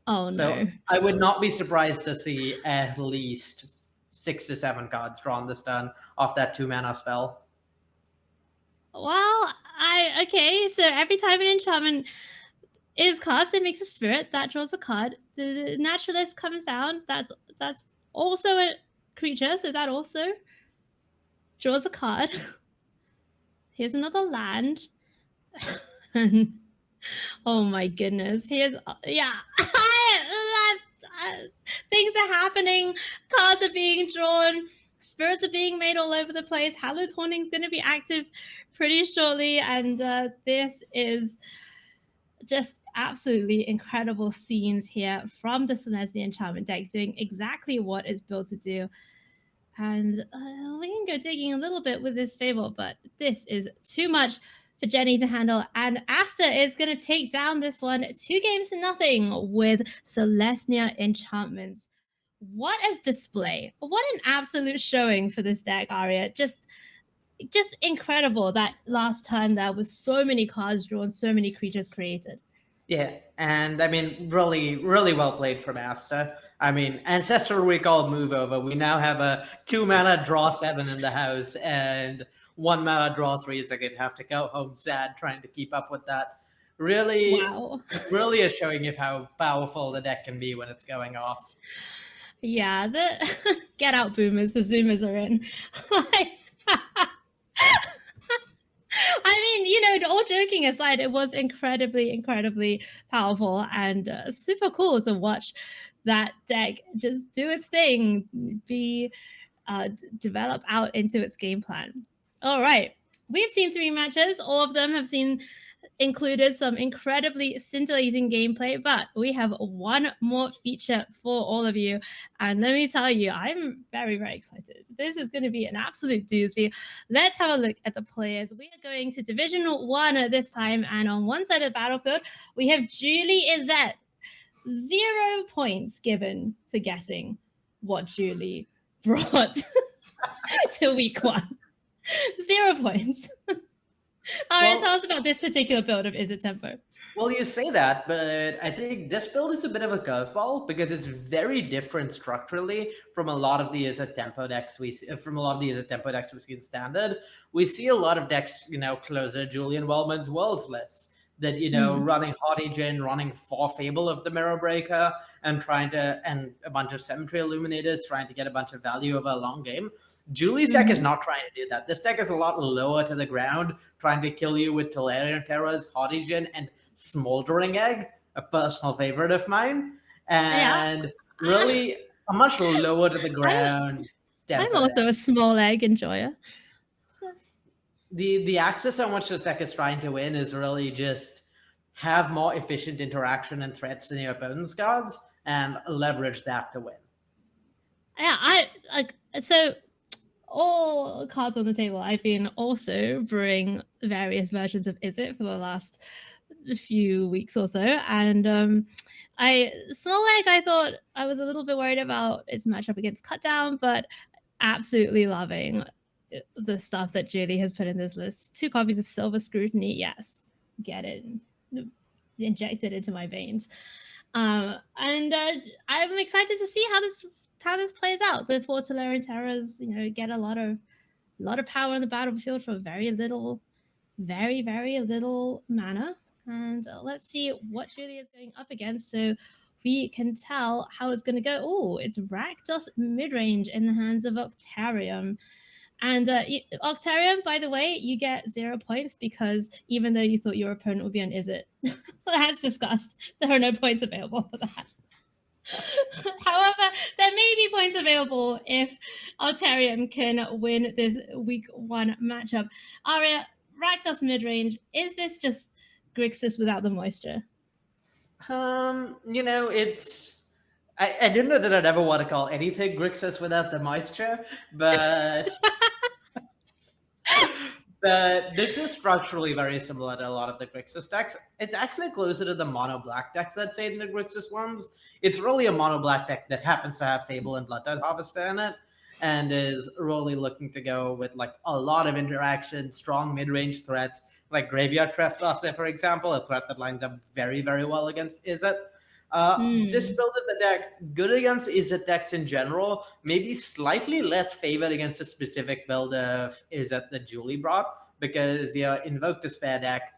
So I would not be surprised to see at least 6 to 7 cards drawn this turn off that 2-mana spell. Well, okay, so every time an enchantment is cast, it makes a spirit that draws a card. The Naturalist comes down. That's also a creature, so that also draws a card. Here's another land. Oh my goodness. Things are happening. Cards are being drawn. Spirits are being made all over the place. Hallowed Haunting's going to be active pretty shortly. And this is just absolutely incredible scenes here from the Selesnya enchantment deck, doing exactly what it's built to do. And we can go digging a little bit with this Fable, but this is too much for Jenny to handle. And Aster is going to take down this one 2-0 with Selesnya enchantments. What a display. What an absolute showing for this deck, Arya. Just incredible that last turn there with so many cards drawn, so many creatures created. Yeah, and I mean, really, really well played from Aster. I mean, Ancestral Recall move over. We now have a 2-mana draw 7 in the house, and 1-mana draw 3 is like you'd have to go home sad trying to keep up with that. Really, Wow. really is showing you how powerful the deck can be when it's going off. Yeah, the get out boomers, the Zoomers are in. I mean, all joking aside, it was incredibly, incredibly powerful and super cool to watch that deck just do its thing, be develop out into its game plan. All right, we've seen 3 matches. All of them have seen included some incredibly scintillating gameplay, but we have one more feature for all of you. And let me tell you, I'm very, very excited. This is going to be an absolute doozy. Let's have a look at the players. We are going to Division 1 at this time, and on one side of the battlefield, we have Julie Izzette. 0 points given for guessing what Julie brought to week 1. 0 points. Arya, tell us about this particular build of Izzet Tempo. Well, you say that, but I think this build is a bit of a curveball because it's very different structurally from a lot of the Izzet Tempo decks we see, from a lot of the Izzet Tempo decks we see in Standard. We see a lot of decks, closer Julian Wellman's Worlds list that, running Haughty Djinn, running 4 Fable of the Mirror Breaker, and and a bunch of Cemetery Illuminators, trying to get a bunch of value over a long game. Julie's deck is not trying to do that. This deck is a lot lower to the ground, trying to kill you with Tolarian Terrors, Haughty Djinn, and Smoldering Egg, a personal favorite of mine, and really a much lower to the ground. I'm also a small egg enjoyer. The axis on which this deck is trying to win is really just have more efficient interaction and threats than your opponent's cards and leverage that to win. Yeah, so all cards on the table. I've been also brewing various versions of Izzet for the last few weeks or so, and small egg, I thought I was a little bit worried about its matchup against Cutdown, but absolutely loving the stuff that Julie has put in this list. 2 copies of Silver Scrutiny, yes, get it, inject it into my veins, and I'm excited to see how this plays out. The 4 Tolarian Terrors, get a lot of power on the battlefield for very little mana. And let's see what Julie is going up against, so we can tell how it's going to go. Oh, it's Rakdos Midrange in the hands of Octarium. And Octarium, by the way, you get 0 points because even though you thought your opponent would be on Izzet, as discussed, there are no points available for that. However, there may be points available if Octarium can win this week 1 matchup. Arya, Rakdos Midrange, is this just Grixis without the moisture? It's... I don't know that I'd ever want to call anything Grixis without the moisture, but... But this is structurally very similar to a lot of the Grixis decks. It's actually closer to the mono black decks, let's say, than the Grixis ones. It's really a mono black deck that happens to have Fable and Blood Tide Harvester in it, and is really looking to go with like a lot of interaction, strong mid-range threats, like Graveyard Trespasser, for example, a threat that lines up very, very well against Izzet. This build of the deck, good against Izzet decks in general, maybe slightly less favored against a specific build of Izzet that Julie brought, because your Invoke Despair deck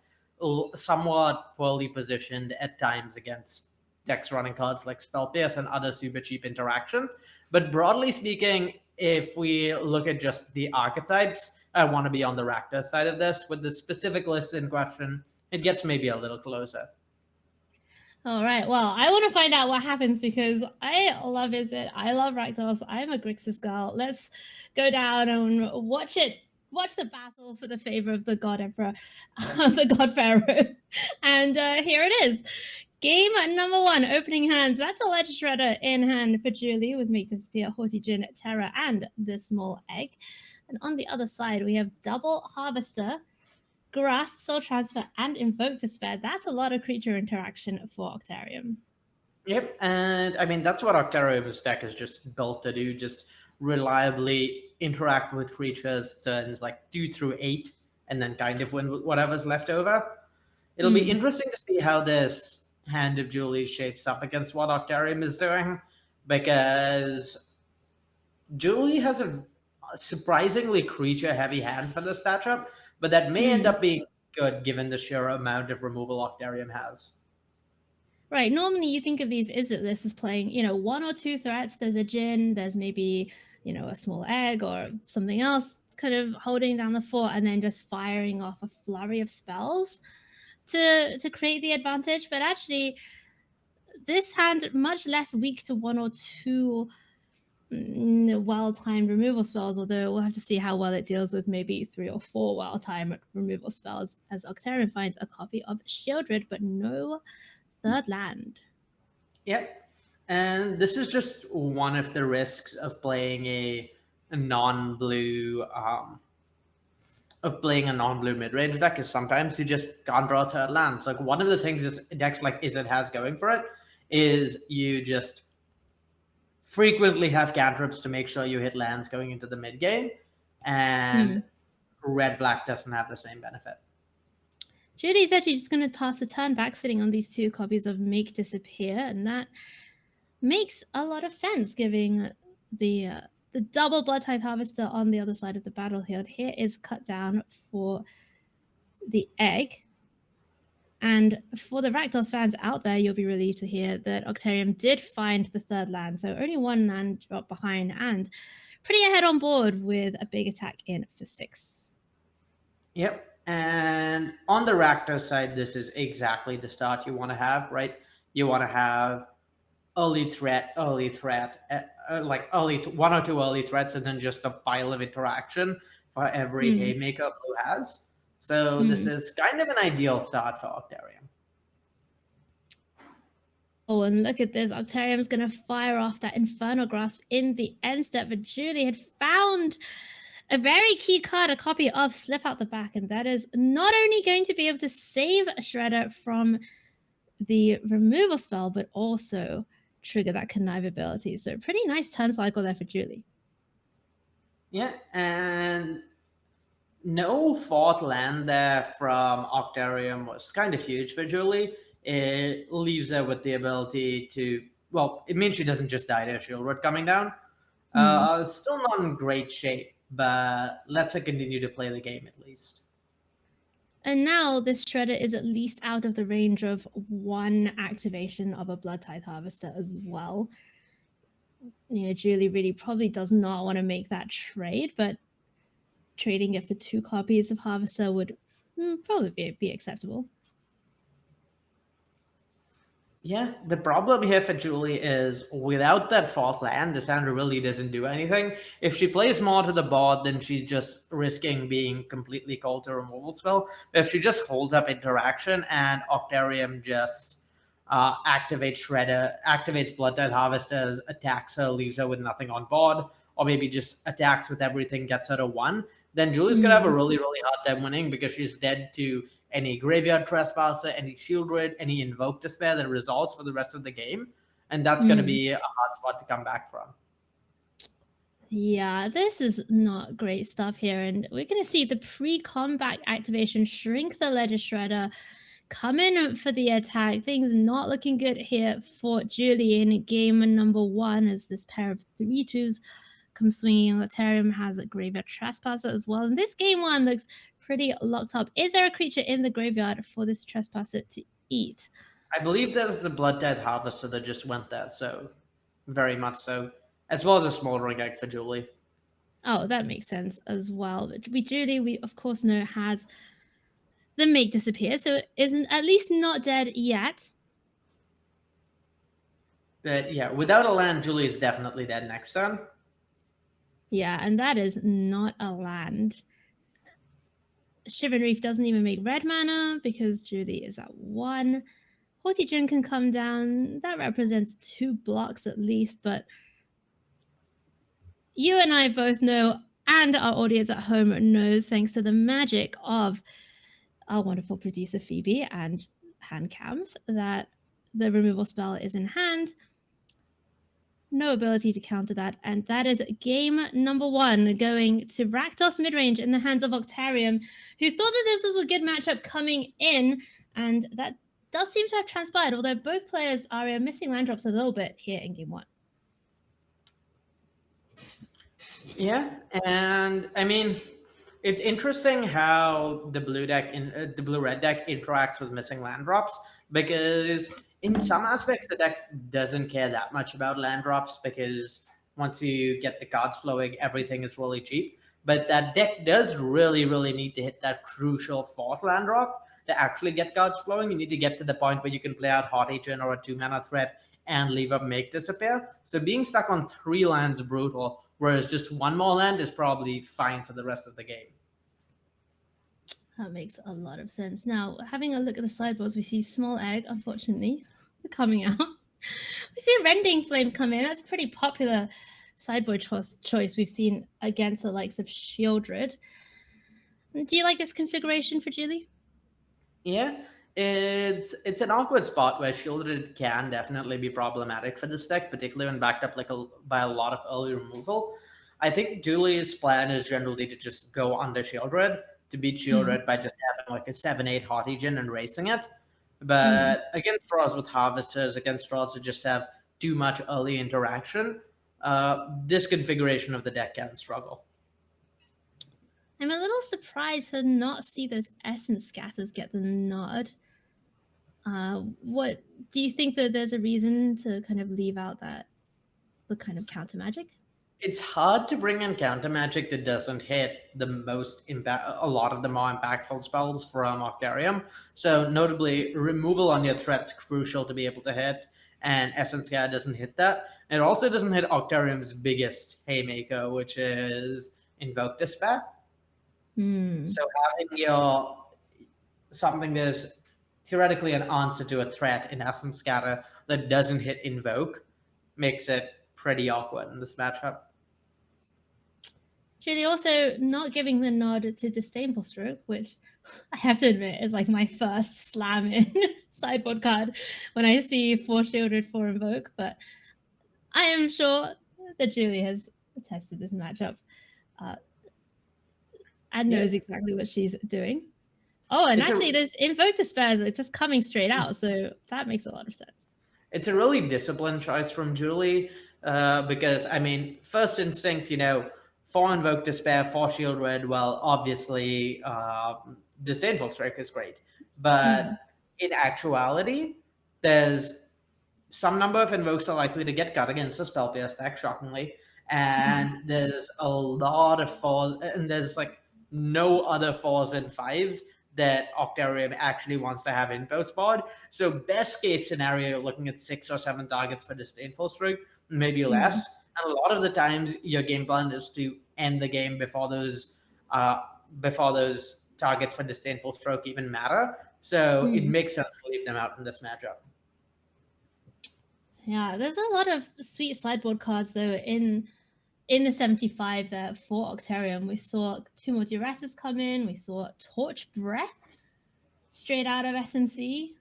somewhat poorly positioned at times against decks running cards like Spell Pierce and other super cheap interaction. But broadly speaking, if we look at just the archetypes, I want to be on the Rakdos side of this. With the specific list in question, it gets maybe a little closer. All right. Well, I want to find out what happens because I love Izzet. I love Rakdos. I'm a Grixis girl. Let's go down and watch the battle for the favor of the God Emperor, the God Pharaoh. And here it is. Game number 1, opening hands. That's a Ledger Shredder in hand for Julie with Make Disappear, Haughty Djinn, Terra, and the Small Egg. And on the other side, we have Double Harvester, Grasp, Soul Transfer, and Invoke Despair. That's a lot of creature interaction for Octarium. Yep, and I mean, that's what Octarium's deck is just built to do, just reliably interact with creatures turns like 2 through 8, and then kind of win whatever's left over. It'll be interesting to see how this hand of Julie shapes up against what Octarium is doing, because Julie has a surprisingly creature-heavy hand for this matchup, but that may end up being good given the sheer amount of removal Octarium has. Right. Normally, you think of these Izzet lists as playing, 1 or 2 threats. There's a Djinn, there's maybe, a small egg or something else kind of holding down the fort, and then just firing off a flurry of spells to create the advantage. But actually, this hand much less weak to 1 or 2 well-timed removal spells, although we'll have to see how well it deals with maybe 3 or 4 well-timed removal spells, as Octarium finds a copy of Shieldred, but no third land. Yep. And this is just one of the risks of playing a non-blue mid-range deck, is sometimes you just can't draw third lands. Like, one of the things this decks like Izzet has going for it is you just frequently have cantrips to make sure you hit lands going into the mid game, and red-black doesn't have the same benefit. Jodah is actually just going to pass the turn back, sitting on these 2 copies of Make Disappear, and that makes a lot of sense, giving the double Blood-Tithe Harvester on the other side of the battlefield. Here is cut down for the egg. And for the Rakdos fans out there, you'll be relieved to hear that Octarium did find the third land, so only 1 land drop behind, and pretty ahead on board with a big attack in for 6. Yep. And on the Rakdos side, this is exactly the start you want to have, right? You want to have early threat, like 1 or 2 early threats, and then just a pile of interaction for every Haymaker blue has. So this is kind of an ideal start for Octarium. Oh, and look at this. Octarium's going to fire off that Infernal Grasp in the end step, but Julie had found a very key card, a copy of Slip Out the Back, and that is not only going to be able to save Shredder from the removal spell, but also trigger that Connive ability. So pretty nice turn cycle there for Julie. Yeah, and no 4th land there from Octarium was kind of huge for Julie. It leaves her with the ability to, well, it means she doesn't just die to a Shieldred coming down. Still not in great shape, but lets her continue to play the game at least. And now this Shredder is at least out of the range of 1 activation of a Blood-Tithe Harvester as well. Julie really probably does not want to make that trade, but trading it for 2 copies of Harvester would probably be acceptable. Yeah, the problem here for Julie is without that 4th land, this hand really doesn't do anything. If she plays more to the board, then she's just risking being completely cold to removal spell. But if she just holds up interaction and Octarium just activates Shredder, activates Blood-Tithe Harvesters, attacks her, leaves her with nothing on board, or maybe just attacks with everything, gets her to 1, then Julie's going to have a really, really hard time winning, because she's dead to any Graveyard Trespasser, any Shieldred, any Invoke Despair that resolves for the rest of the game. And that's going to be a hard spot to come back from. Yeah, this is not great stuff here. And we're going to see the pre-combat activation Shrink the Ledger Shredder come in for the attack. Things not looking good here for Julie in game number 1, as this pair of 3/2s come swinging. Octarium has a Graveyard Trespasser as well. And this game 1 looks pretty locked up. Is there a creature in the graveyard for this Trespasser to eat? I believe there's the Blood-Tithe Harvester that just went there, so very much so. As well as a Smoldering Egg for Julie. Oh, that makes sense as well. But Julie, we of course know, has the Make Disappear, so it isn't at least not dead yet. But yeah, without a land, Julie is definitely dead next turn. Yeah, and that is not a land. Shivan Reef doesn't even make red mana because Julie is at 1. Haughty Djinn can come down. That represents 2 blocks at least, but you and I both know, and our audience at home knows, thanks to the magic of our wonderful producer Phoebe and hand cams, that the removal spell is in hand. No ability to counter that, and that is game number 1 going to Rakdos Midrange in the hands of Octarium, who thought that this was a good matchup coming in, and that does seem to have transpired, although both players are missing land drops a little bit here in game 1. Yeah, and I mean, It's interesting how the blue red deck interacts with missing land drops, because in some aspects the deck doesn't care that much about land drops, because once you get the cards flowing, everything is really cheap. But that deck does really need to hit that crucial fourth land drop to actually get cards flowing. You need to get to the point where you can play out Hot Agent or a 2 mana threat and leave up Make Disappear. So being stuck on 3 lands is brutal, whereas just one more land is probably fine for the rest of the game. That makes a lot of sense. Now, having a look at the sideboards, we see Small Egg, unfortunately, coming out. We see Rending Flame come in. That's a pretty popular sideboard choice we've seen against the likes of Shieldred. Do you like this configuration for Julie? Yeah, it's an awkward spot where Shieldred can definitely be problematic for this deck, particularly when backed up by a lot of early removal. I think Julie's plan is generally to just go under Shieldred to beat Shieldred by just having like a 7/8 Hot Agent and racing it. But against draws with Harvesters, against draws that just have too much early interaction, this configuration of the deck can struggle. I'm a little surprised to not see those Essence Scatters get the nod. What do you think that there's a reason to kind of leave out the kind of counter magic? It's hard to bring in counter magic that doesn't hit a lot of the more impactful spells from Octarium. So notably, removal on your threat's crucial to be able to hit, and Essence Scatter doesn't hit that. And it also doesn't hit Octarium's biggest haymaker, which is Invoke Despair. So having something that's theoretically an answer to a threat in Essence Scatter that doesn't hit Invoke makes it pretty awkward in this matchup. Julie also not giving the nod to Disdainful Stroke, which I have to admit is like my first slam in sideboard card when I see 4 Shieldred, 4 Invoke, but I am sure that Julie has tested this matchup and knows exactly what she's doing. Oh, and actually there's Invoke Despair is just coming straight out, so that makes a lot of sense. It's a really disciplined choice from Julie, because, I mean, first instinct, 4 Invoke Despair, 4 Shieldred, well, obviously, Disdainful Strike is great. But in actuality, there's some number of Invokes are likely to get cut against the Spell Pierce deck, shockingly. And there's a lot of 4s, and there's like no other 4s and 5s that Octarium actually wants to have in post board. So best case scenario, you're looking at 6 or 7 targets for Disdainful Strike, maybe less. And a lot of the times, your game plan is to end the game before those targets for Disdainful Stroke even matter. So it makes sense to leave them out in this matchup. Yeah, there's a lot of sweet sideboard cards though in the 75 there for Octarium. We saw 2 more Duresses come in. We saw Torch Breath straight out of SNC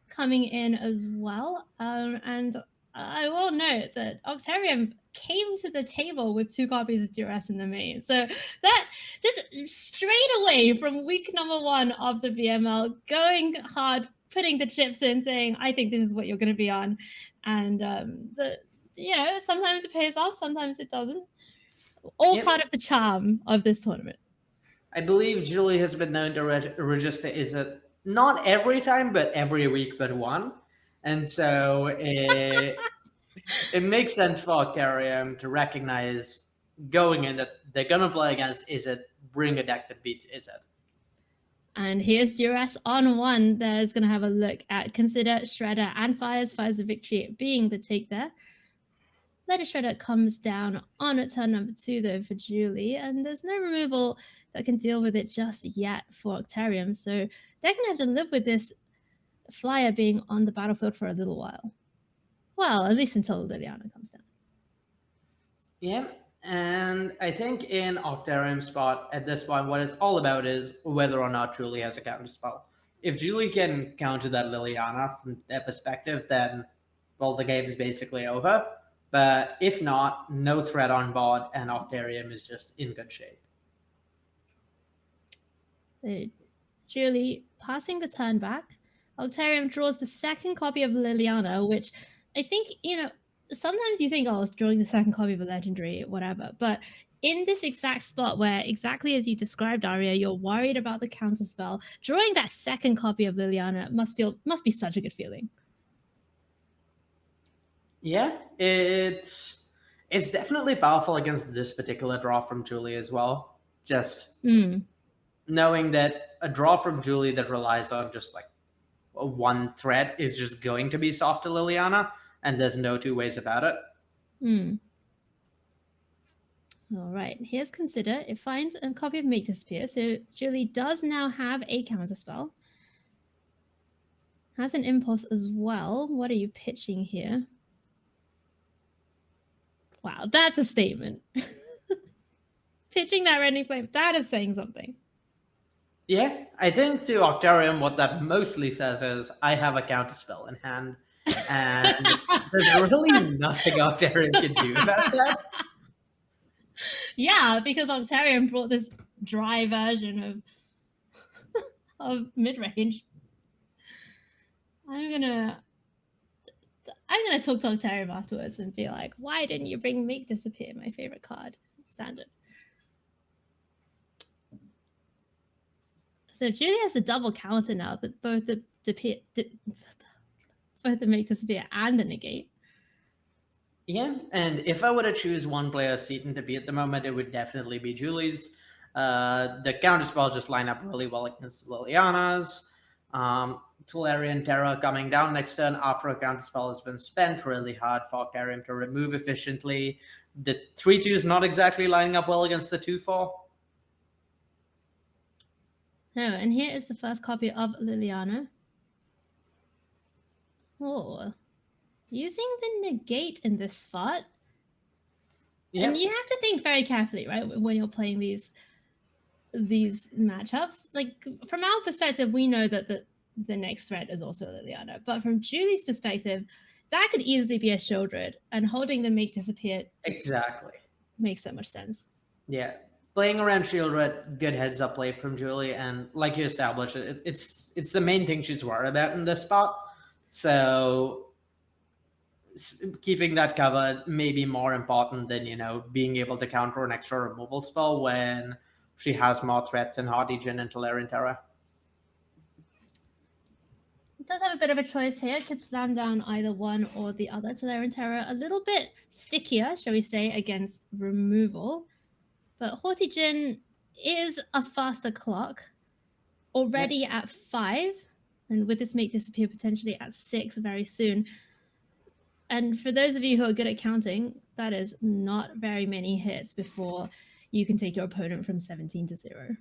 coming in as well. And I will note that Octarium came to the table with 2 copies of Duress in the main. So that just straight away from week number 1 of the VML, going hard, putting the chips in, saying, I think this is what you're going to be on. And sometimes it pays off, sometimes it doesn't. All part of the charm of this tournament. I believe Julie has been known to register Izzet not every time, but every week but one. And so it makes sense for Octarium to recognize going in that they're going to play against Izzet, bring a deck that beats Izzet. And here's Duress on 1. There's going to have a look at Consider, Shredder, and Fires of Victory being the take there. Letter Shredder comes down on turn number 2, though, for Julie, and there's no removal that can deal with it just yet for Octarium, so they're going to have to live with this flyer being on the battlefield for a little while. Well, at least until Liliana comes down. Yeah, and I think in Octarium's spot, at this point, what it's all about is whether or not Julie has a counter spell. If Julie can counter that Liliana from their perspective, then, well, the game is basically over. But if not, no threat on board, and Octarium is just in good shape. So, Julie passing the turn back. Octarium draws the second copy of Liliana, which I think, sometimes you think, oh, it's drawing the second copy of a legendary, whatever. But in this exact spot where, exactly as you described, Arya, you're worried about the counterspell, drawing that second copy of Liliana must be such a good feeling. Yeah, it's definitely powerful against this particular draw from Julie as well. Just knowing that a draw from Julie that relies on just like one threat is just going to be soft to Liliana, and there's no two ways about it. All right, here's Consider. It finds a copy of Make Disappear, so Julie does now have a counterspell. Has an Impulse as well. What are you pitching here? Wow, that's a statement. Pitching that Rending Flame, that is saying something. Yeah, I think to Octarium, what that mostly says is, I have a counterspell in hand, and there's really nothing Octarium can do about that. Yeah, because Octarium brought this dry version of Midrange. I'm gonna talk to Octarium afterwards and be like, why didn't you bring Make Disappear, my favorite card? Standard. So Julie has the double counter now, that both the Make Disappear and the negate. Yeah, and if I were to choose one player Seaton to be at the moment, it would definitely be Julie's. The counterspells just line up really well against Liliana's. Tolarian Terror coming down next turn after a counterspell has been spent, really hard for Octarium to remove efficiently. The 3/2 is not exactly lining up well against the 2/4. No, and here is the first copy of Liliana. Oh, using the negate in this spot. Yep. And you have to think very carefully, right, when you're playing these matchups. Like, from our perspective, we know that the next threat is also Liliana. But from Julie's perspective, that could easily be a Shieldred, and holding the Make Disappear exactly makes so much sense. Yeah. Playing around Shieldred, good heads-up play from Julie, and like you established, it's the main thing she's worried about in this spot. So keeping that covered may be more important than, being able to counter an extra removal spell when she has more threats in Hardigan and Tolarian Terror. It does have a bit of a choice here. It could slam down either one or the other. Tolarian Terror, a little bit stickier, shall we say, against removal. But Hardigan is a faster clock, already at 5, and with this Make Disappear potentially at 6 very soon. And for those of you who are good at counting, that is not very many hits before you can take your opponent from 17 to 0.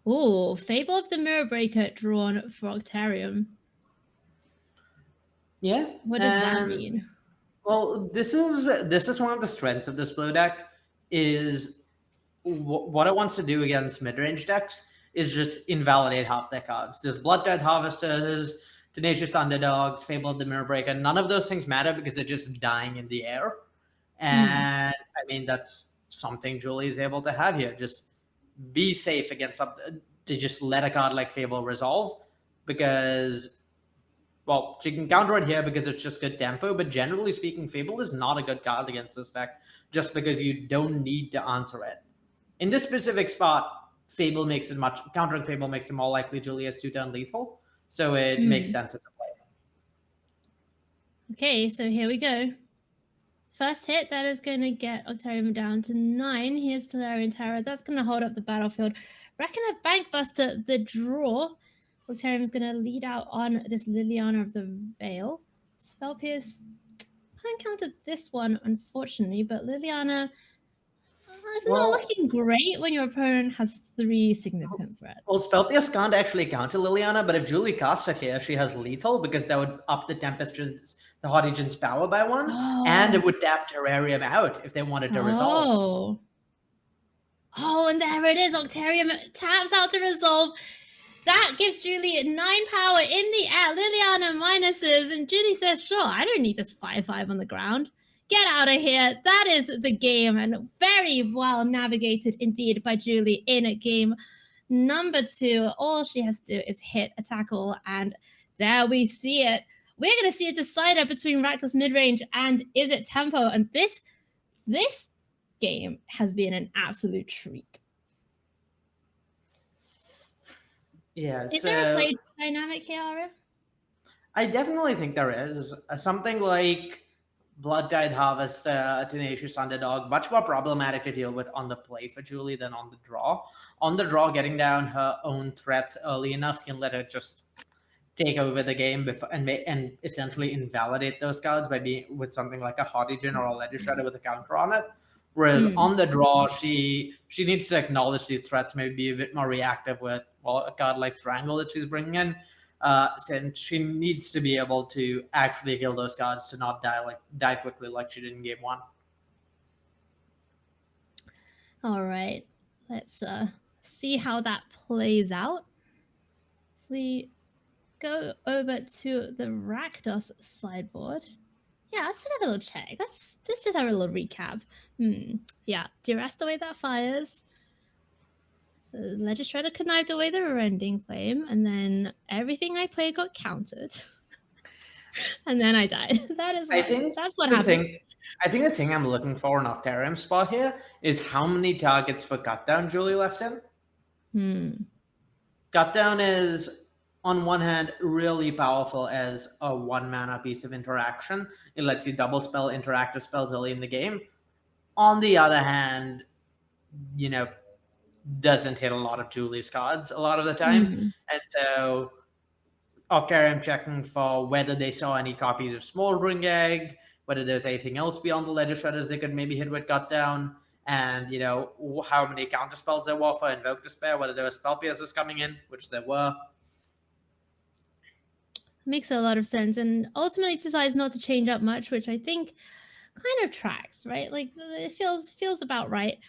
Oh, Fable of the Mirror Breaker drawn for Octarium. Yeah. What does that mean? Well, this is one of the strengths of this blue deck, is what it wants to do against mid-range decks is just invalidate half their cards. There's Blood Death Harvesters, Tenacious Underdogs, Fable of the Mirror Breaker. None of those things matter because they're just dying in the air. And I mean, that's something Julie is able to have here. Just be safe against something, to just let a card like Fable resolve, because, well, she can counter it here because it's just good tempo, but generally speaking, Fable is not a good card against this deck just because you don't need to answer it. In this specific spot, countering Fable makes it more likely Julie has 2-turn lethal, so it makes sense as a play. Okay, so here we go. First hit, that is going to get Octarium down to 9. Here's Tolarian Terror. That's going to hold up the battlefield. Reckoner Bankbuster, the draw. Octarium's going to lead out on this Liliana of the Veil. Spell Pierce. I encountered this one, unfortunately, but Liliana... It's not looking great when your opponent has 3 significant threats. Well, Spell Pierce can't actually counter Liliana, but if Julie casts it here, she has lethal, because that would up the Hardigan's power by 1, and it would tap Terrarium out if they wanted to resolve. Oh, and there it is. Octarium taps out to resolve. That gives Julie 9 power in the air. Liliana minuses, and Julie says, sure, I don't need this 5/5 on the ground. Get out of here. That is the game, and very well navigated indeed by Julie in game Number 2, all she has to do is hit a tackle, and there we see it. We're going to see a decider between Rakdos Midrange and Izzet Tempo, and this game has been an absolute treat. Yeah. Is there a play dynamic here, Arya? I definitely think there is. Something like Blood Tide Harvest, Tenacious Underdog, much more problematic to deal with on the play for Julie than on the draw. On the draw, getting down her own threats early enough can let her just take over the game and essentially invalidate those cards by being with something like a Hardigan or a Ledger Shredder with a counter on it. Whereas on the draw, she needs to acknowledge these threats, maybe be a bit more reactive with a card like Strangle that she's bringing in. Since she needs to be able to actually heal those cards to not die quickly like she did in game 1. All right, let's see how that plays out. So we go over to the Rakdos sideboard. Yeah, let's just have a little check. Let's just have a little recap. Yeah, Durast away that fires. The Ledger Shredder connived away the Rending Flame, and then everything I played got countered. And then I died. That's what happened. I think the thing I'm looking for in Octarium spot here is how many targets for Cutdown Julie left in. Cutdown is, on one hand, really powerful as a 1-mana piece of interaction. It lets you double spell interactive spells early in the game. On the other hand, doesn't hit a lot of Julie's cards a lot of the time. And so Octarium checking for whether they saw any copies of Smoldering Egg, whether there's anything else beyond the Ledger Shredders they could maybe hit with Cutdown, and how many counter spells there were for Invoke Despair, whether there were Spell Piercers coming in, which there were. Makes a lot of sense, and ultimately decides not to change up much, which I think kind of tracks, right? Like, it feels about right.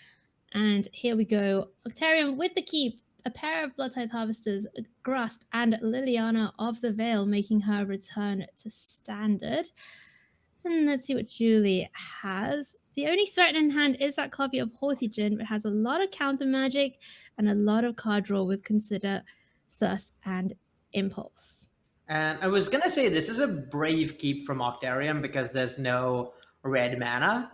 And here we go. Octarium with the keep, a pair of Blood Tithe Harvesters, a Grasp, and Liliana of the Veil, making her return to standard. And let's see what Julie has. The only threat in hand is that copy of Haiyue, but has a lot of counter magic and a lot of card draw with Consider, Thirst, and Impulse. And I was going to say this is a brave keep from Octarium because there's no red mana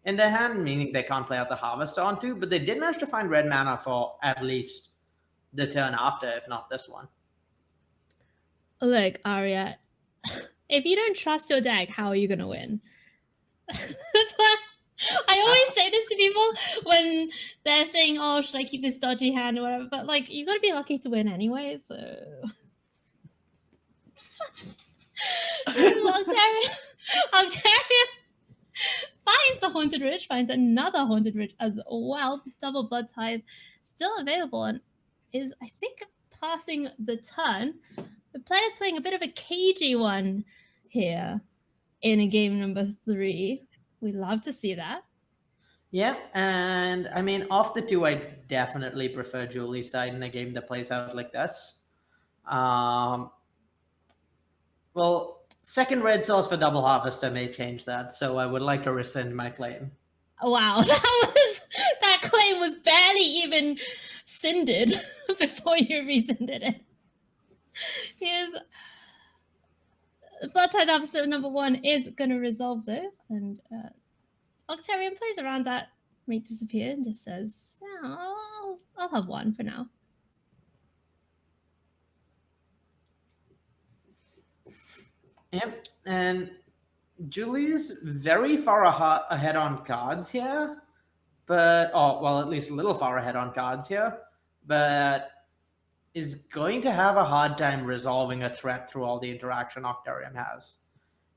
in their hand, meaning they can't play out the Harvester onto, but they did manage to find red mana for at least the turn after, if not this one. Look, Arya, if you don't trust your deck, how are you going to win? That's what I always say this to people when they're saying, oh, should I keep this dodgy hand or whatever? But, like, you got to be lucky to win anyway, so... Octarium finds the Haunted Ridge, finds another Haunted Ridge as well. Double Blood Tithe still available and is, I think, passing the turn. The player's playing a bit of a cagey one here in a game number 3. We love to see that. Yeah, and I mean, off the two, I definitely prefer Julie's side in a game that plays out like this. Well, second red source for Double Harvester may change that, so I would like to rescind my claim. Wow, that claim was barely even cinded before you rescinded it. Here's Blood Tithe Officer number 1 is going to resolve though, and Octarium plays around that, make disappear, and just says, yeah, I'll have 1 for now. Yep, and Julie's very far ahead on cards here, but at least a little far ahead on cards here, but is going to have a hard time resolving a threat through all the interaction Octarium has,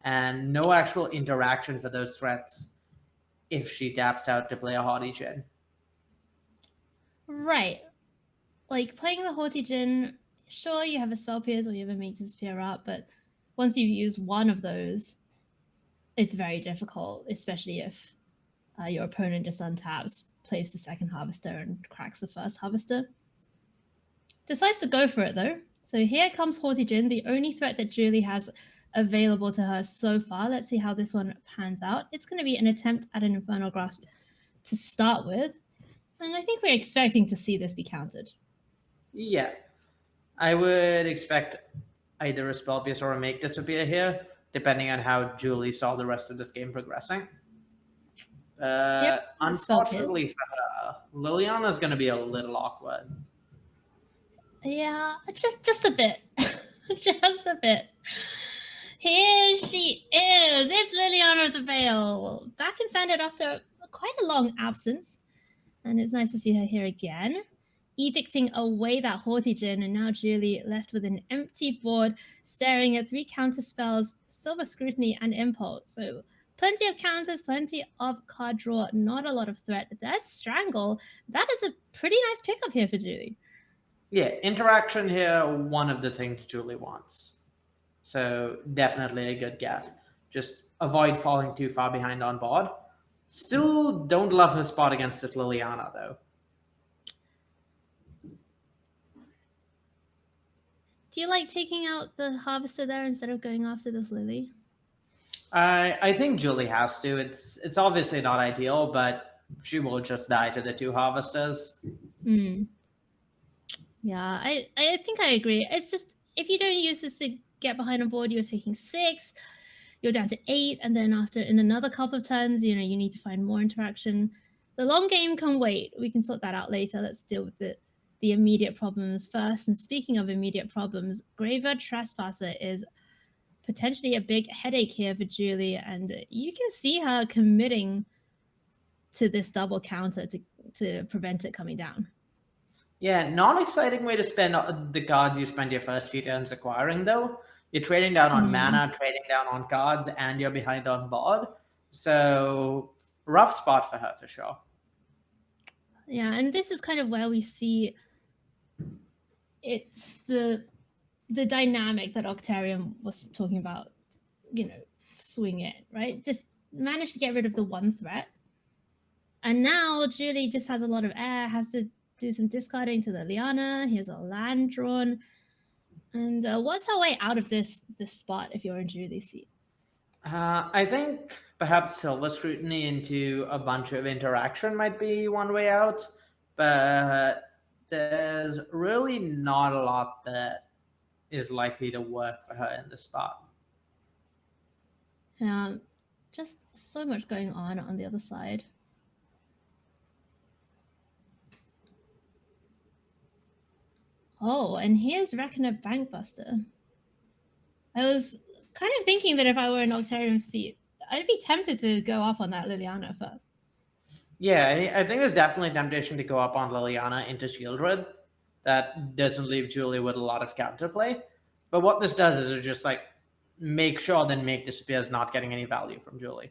and no actual interaction for those threats if she taps out to play a Haiyue. Right, like playing the Haiyue, sure, you have a Spell Pierce or you have a Make Disappear up, but once you use one of those, it's very difficult, especially if your opponent just untaps, plays the second Harvester, and cracks the first Harvester. Decides to go for it, though. So here comes Haiyue, the only threat that Julie has available to her so far. Let's see how this one pans out. It's going to be an attempt at an Infernal Grasp to start with. And I think we're expecting to see this be countered. Yeah, I would expect either a spell pierce or a make disappear here, depending on how Julie saw the rest of this game progressing. Yep, spell pierce. Unfortunately for her, Liliana's going to be a little awkward. Yeah, just a bit. Just a bit. Here she is. It's Liliana of the Vale. Back in standard after quite a long absence. And it's nice to see her here again. Edicting away that haughty Jin, and now Julie left with an empty board, staring at 3 counter spells, Silver Scrutiny, and Impulse. So plenty of counters, plenty of card draw, not a lot of threat. There's Strangle. That is a pretty nice pickup here for Julie. Yeah, interaction here, one of the things Julie wants. So definitely a good get. Just avoid falling too far behind on board. Still don't love her spot against this Liliana, though. Do you like taking out the Harvester there instead of going after this Lily? I think Julie has to. It's obviously not ideal, but she will just die to the 2 Harvesters. Yeah, I think I agree. It's just, if you don't use this to get behind a board, you're taking 6, you're down to 8, and then after, in another couple of turns, you need to find more interaction. The long game can wait. We can sort that out later. Let's deal with the immediate problems first. And speaking of immediate problems, Graveyard Trespasser is potentially a big headache here for Julie, and you can see her committing to this double counter to prevent it coming down. Yeah, not exciting way to spend the cards you spend your first few turns acquiring, though. You're trading down on mana, trading down on cards, and you're behind on board. So, rough spot for her for sure. Yeah, and this is kind of where we see it's the dynamic that Octarium was talking about, swing it, right? Just managed to get rid of the 1 threat. And now Julie just has a lot of air, has to do some discarding to Liliana. Here's a land drawn. And what's her way out of this spot if you're in Julie's seat? I think perhaps Silver Scrutiny into a bunch of interaction might be one way out, but there's really not a lot that is likely to work for her in this spot. Yeah, just so much going on the other side. Oh, and here's Reckoner Bankbuster. I was kind of thinking that if I were in Octarium's seat, I'd be tempted to go up on that Liliana first. Yeah, I think there's definitely temptation to go up on Liliana into Shieldred. That doesn't leave Julie with a lot of counterplay. But what this does is it just make sure that Make Disappear is not getting any value from Julie.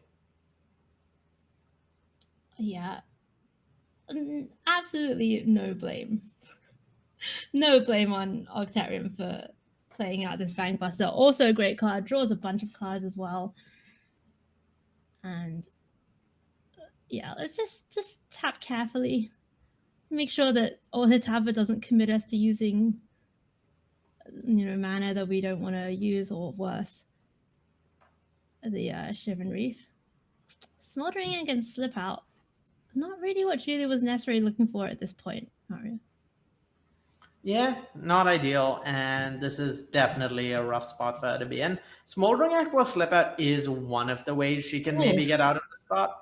Yeah. Absolutely no blame. No blame on Octarium for playing out this Bankbuster. Also a great card, draws a bunch of cards as well. And yeah, let's just tap carefully. Make sure that Auto-Tapper doesn't commit us to using mana that we don't want to use, or worse, the Shivan Reef. Smoldering Egg and Slip Out. Not really what Julie was necessarily looking for at this point, Arya. Yeah, not ideal, and this is definitely a rough spot for her to be in. Smoldering Act or Slip Out is one of the ways she can maybe get out of the spot.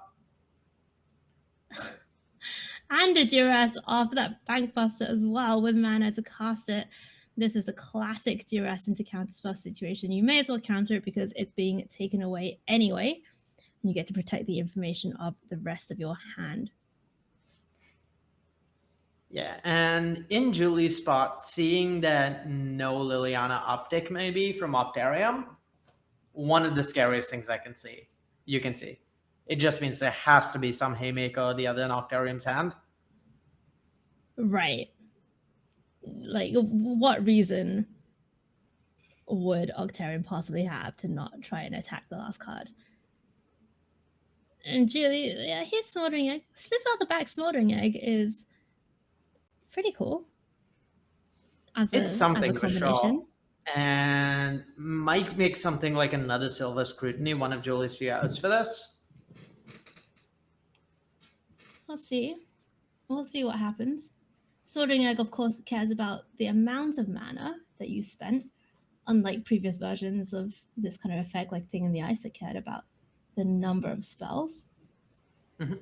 And a duress off that Bankbuster as well with mana to cast it. This is the classic duress into counterspell situation. You may as well counter it because it's being taken away anyway. And you get to protect the information of the rest of your hand. Yeah, and in Julie's spot, seeing that no Liliana uptick maybe from Octarium, one of the scariest things you can see. It just means there has to be some Haymaker or the other in Octarium's hand. Right. Like, what reason would Octarium possibly have to not try and attack the last card? And Julie, yeah, here's Smoldering Egg. Sniff out the back Smoldering Egg is pretty cool. It's something for sure. And might make something like another Silver Scrutiny one of Julie's few outs for this. We'll see. We'll see what happens. Smoldering Egg, of course, cares about the amount of mana that you spent, unlike previous versions of this kind of effect, like Thing in the Ice that cared about the number of spells. Mm-hmm.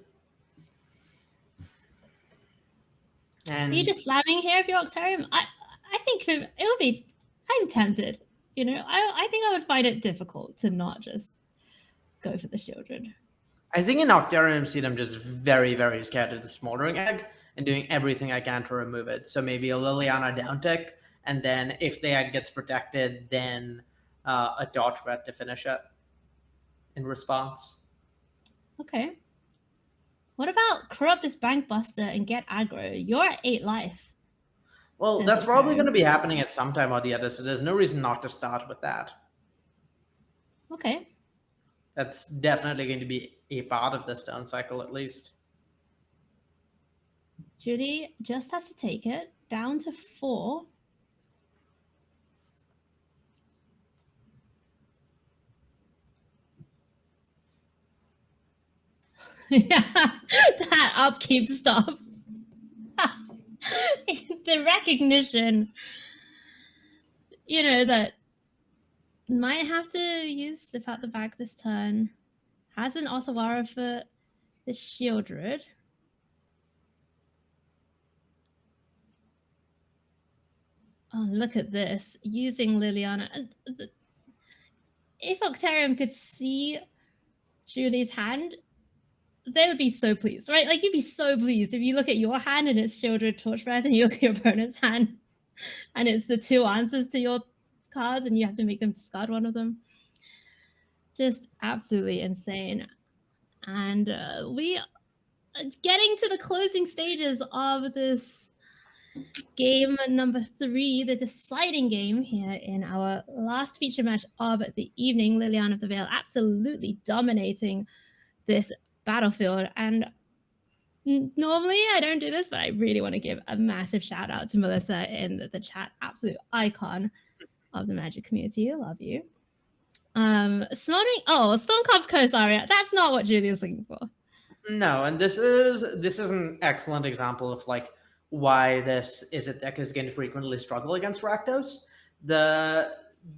Are you just slamming here if you're Octarium? I think it would be. I'm tempted. You know, I think I would find it difficult to not just go for the Shieldred. I think in Octarium Seed, I'm just very, very scared of the Smoldering Egg and doing everything I can to remove it. So maybe a Liliana down tick, and then if the egg gets protected, then a dodge red to finish it in response. Okay. What about crew up this Bank Buster and get aggro? You're at 8 life. Well, that's probably going to be happening at some time or the other, so there's no reason not to start with that. Okay. That's definitely going to be a part of this turn cycle, at least. Judy just has to take it down to 4. Yeah, that upkeep stuff. The recognition, you know, that might have to use Stiff out the back this turn. Has an Osawara for the Shieldred. Oh, look at this. Using Liliana. If Octarium could see Julie's hand, they would be so pleased, right? Like, you'd be so pleased if you look at your hand and it's Shieldred, Torchbreath, and you look at your opponent's hand and it's the 2 answers to your cards and you have to make them discard one of them. Just absolutely insane. And we are getting to the closing stages of this game number 3, the deciding game here in our last feature match of the evening. Liliana of the Veil absolutely dominating this battlefield. And normally I don't do this, but I really want to give a massive shout out to Melissa in the chat. Absolute icon of the Magic community. I love you. Stormcroft Coast Arya. That's not what Julia's looking for. No, and this is an excellent example of like why this Izzet deck is going to frequently struggle against Rakdos. The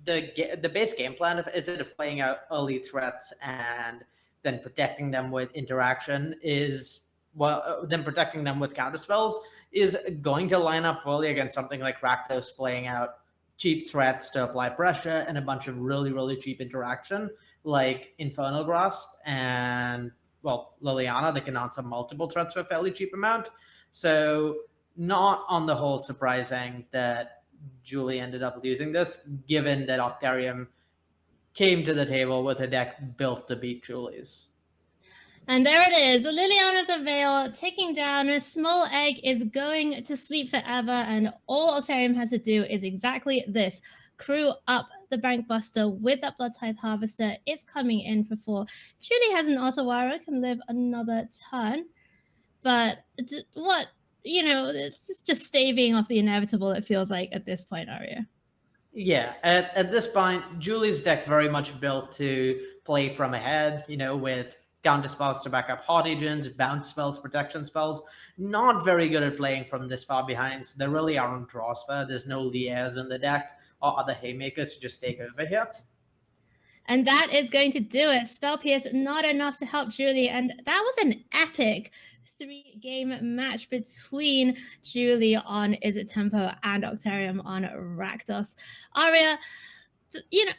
base game plan of Izzet of playing out early threats and then protecting them with interaction then protecting them with counterspells is going to line up poorly against something like Rakdos playing out cheap threats to apply pressure and a bunch of really, really cheap interaction like Infernal Grasp and, well, Liliana that can answer multiple threats for a fairly cheap amount. So not on the whole surprising that Julie ended up losing this, given that Octarium came to the table with a deck built to beat Julie's. And there it is, Liliana of the Veil taking down a Small Egg is going to sleep forever, and all Octarium has to do is exactly this. Crew up the Bank Buster with that Blood Tithe Harvester. It's coming in for 4. Julie has an Otawara, can live another turn. But what, you know, it's just staving off the inevitable, it feels like, at this point, Arya. Yeah, at this point, Julie's deck very much built to play from ahead, you know, with counter spells to back up hot agents, bounce spells, protection spells. Not very good at playing from this far behind. So there really aren't draws for. There's no Liers in the deck or other haymakers to just take over here. And that is going to do it. Spell Pierce, not enough to help Julie. And that was an epic 3-game match between Julie on Izzet Tempo and Octarium on Rakdos. Arya, you know,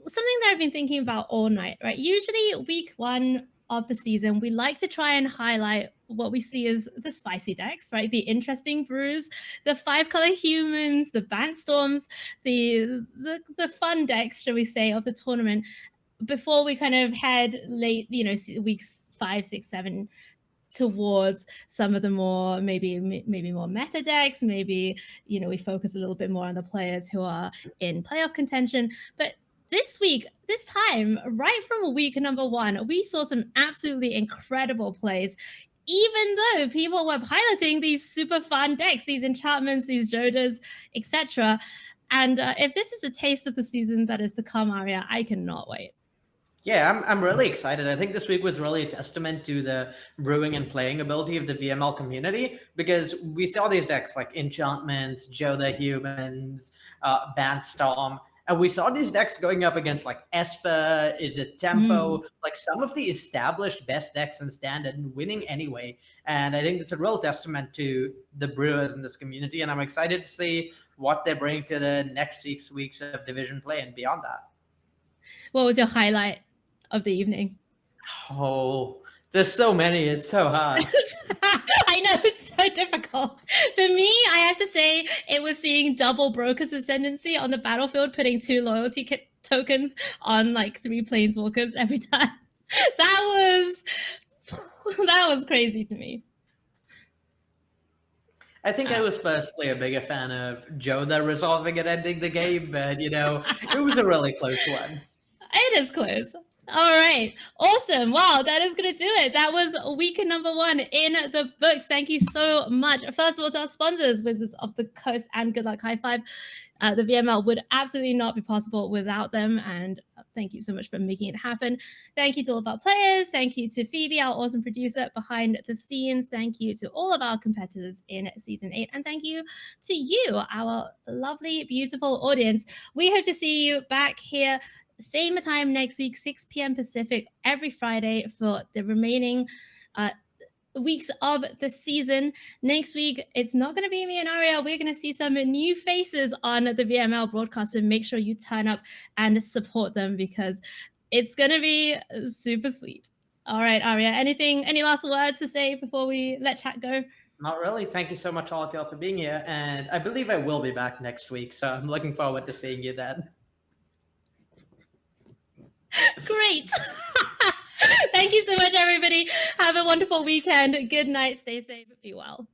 something that I've been thinking about all night, right? Usually week 1 of the season, we like to try and highlight what we see as the spicy decks, right? The interesting brews, the 5-color humans, the Bant storms, the fun decks, shall we say, of the tournament before we kind of head late, you know, weeks 5, 6, 7 towards some of the more maybe more meta decks. Maybe, you know, we focus a little bit more on the players who are in playoff contention. But this week, this time, right from week number 1, we saw some absolutely incredible plays, even though people were piloting these super fun decks, these enchantments, these Jodahs, etc. And if this is a taste of the season that is to come, Arya, I cannot wait. Yeah, I'm really excited. I think this week was really a testament to the brewing and playing ability of the VML community because we saw these decks like Enchantments, Jodah Humans, Bant Storm, and we saw these decks going up against like Esper, Izzet Mm. Tempo, like some of the established best decks in Standard and winning anyway. And I think it's a real testament to the brewers in this community, and I'm excited to see what they bring to the next 6 weeks of division play and beyond that. What was your highlight of the evening? Oh, there's so many. It's so hard. I know, it's so difficult. For me, I have to say it was seeing double Broker's Ascendancy on the battlefield, putting 2 loyalty tokens on like 3 planeswalkers every time. That was crazy to me. I think I was personally a bigger fan of Jodah resolving and ending the game, but it was a really close one. It is close. All right. Awesome. Wow, that is going to do it. That was week number 1 in the books. Thank you so much. First of all, to our sponsors, Wizards of the Coast and Good Luck High Five. The VML would absolutely not be possible without them. And thank you so much for making it happen. Thank you to all of our players. Thank you to Phoebe, our awesome producer behind the scenes. Thank you to all of our competitors in Season 8. And thank you to you, our lovely, beautiful audience. We hope to see you back here same time next week, 6 p.m. Pacific, every Friday for the remaining weeks of the season. Next week, it's not going to be me and Arya. We're going to see some new faces on the VML broadcast, so make sure you turn up and support them because it's going to be super sweet. All right, Arya, any last words to say before we let chat go? Not really. Thank you so much, all of y'all, for being here. And I believe I will be back next week, so I'm looking forward to seeing you then. Great. Thank you so much, everybody. Have a wonderful weekend. Good night. Stay safe. Be well.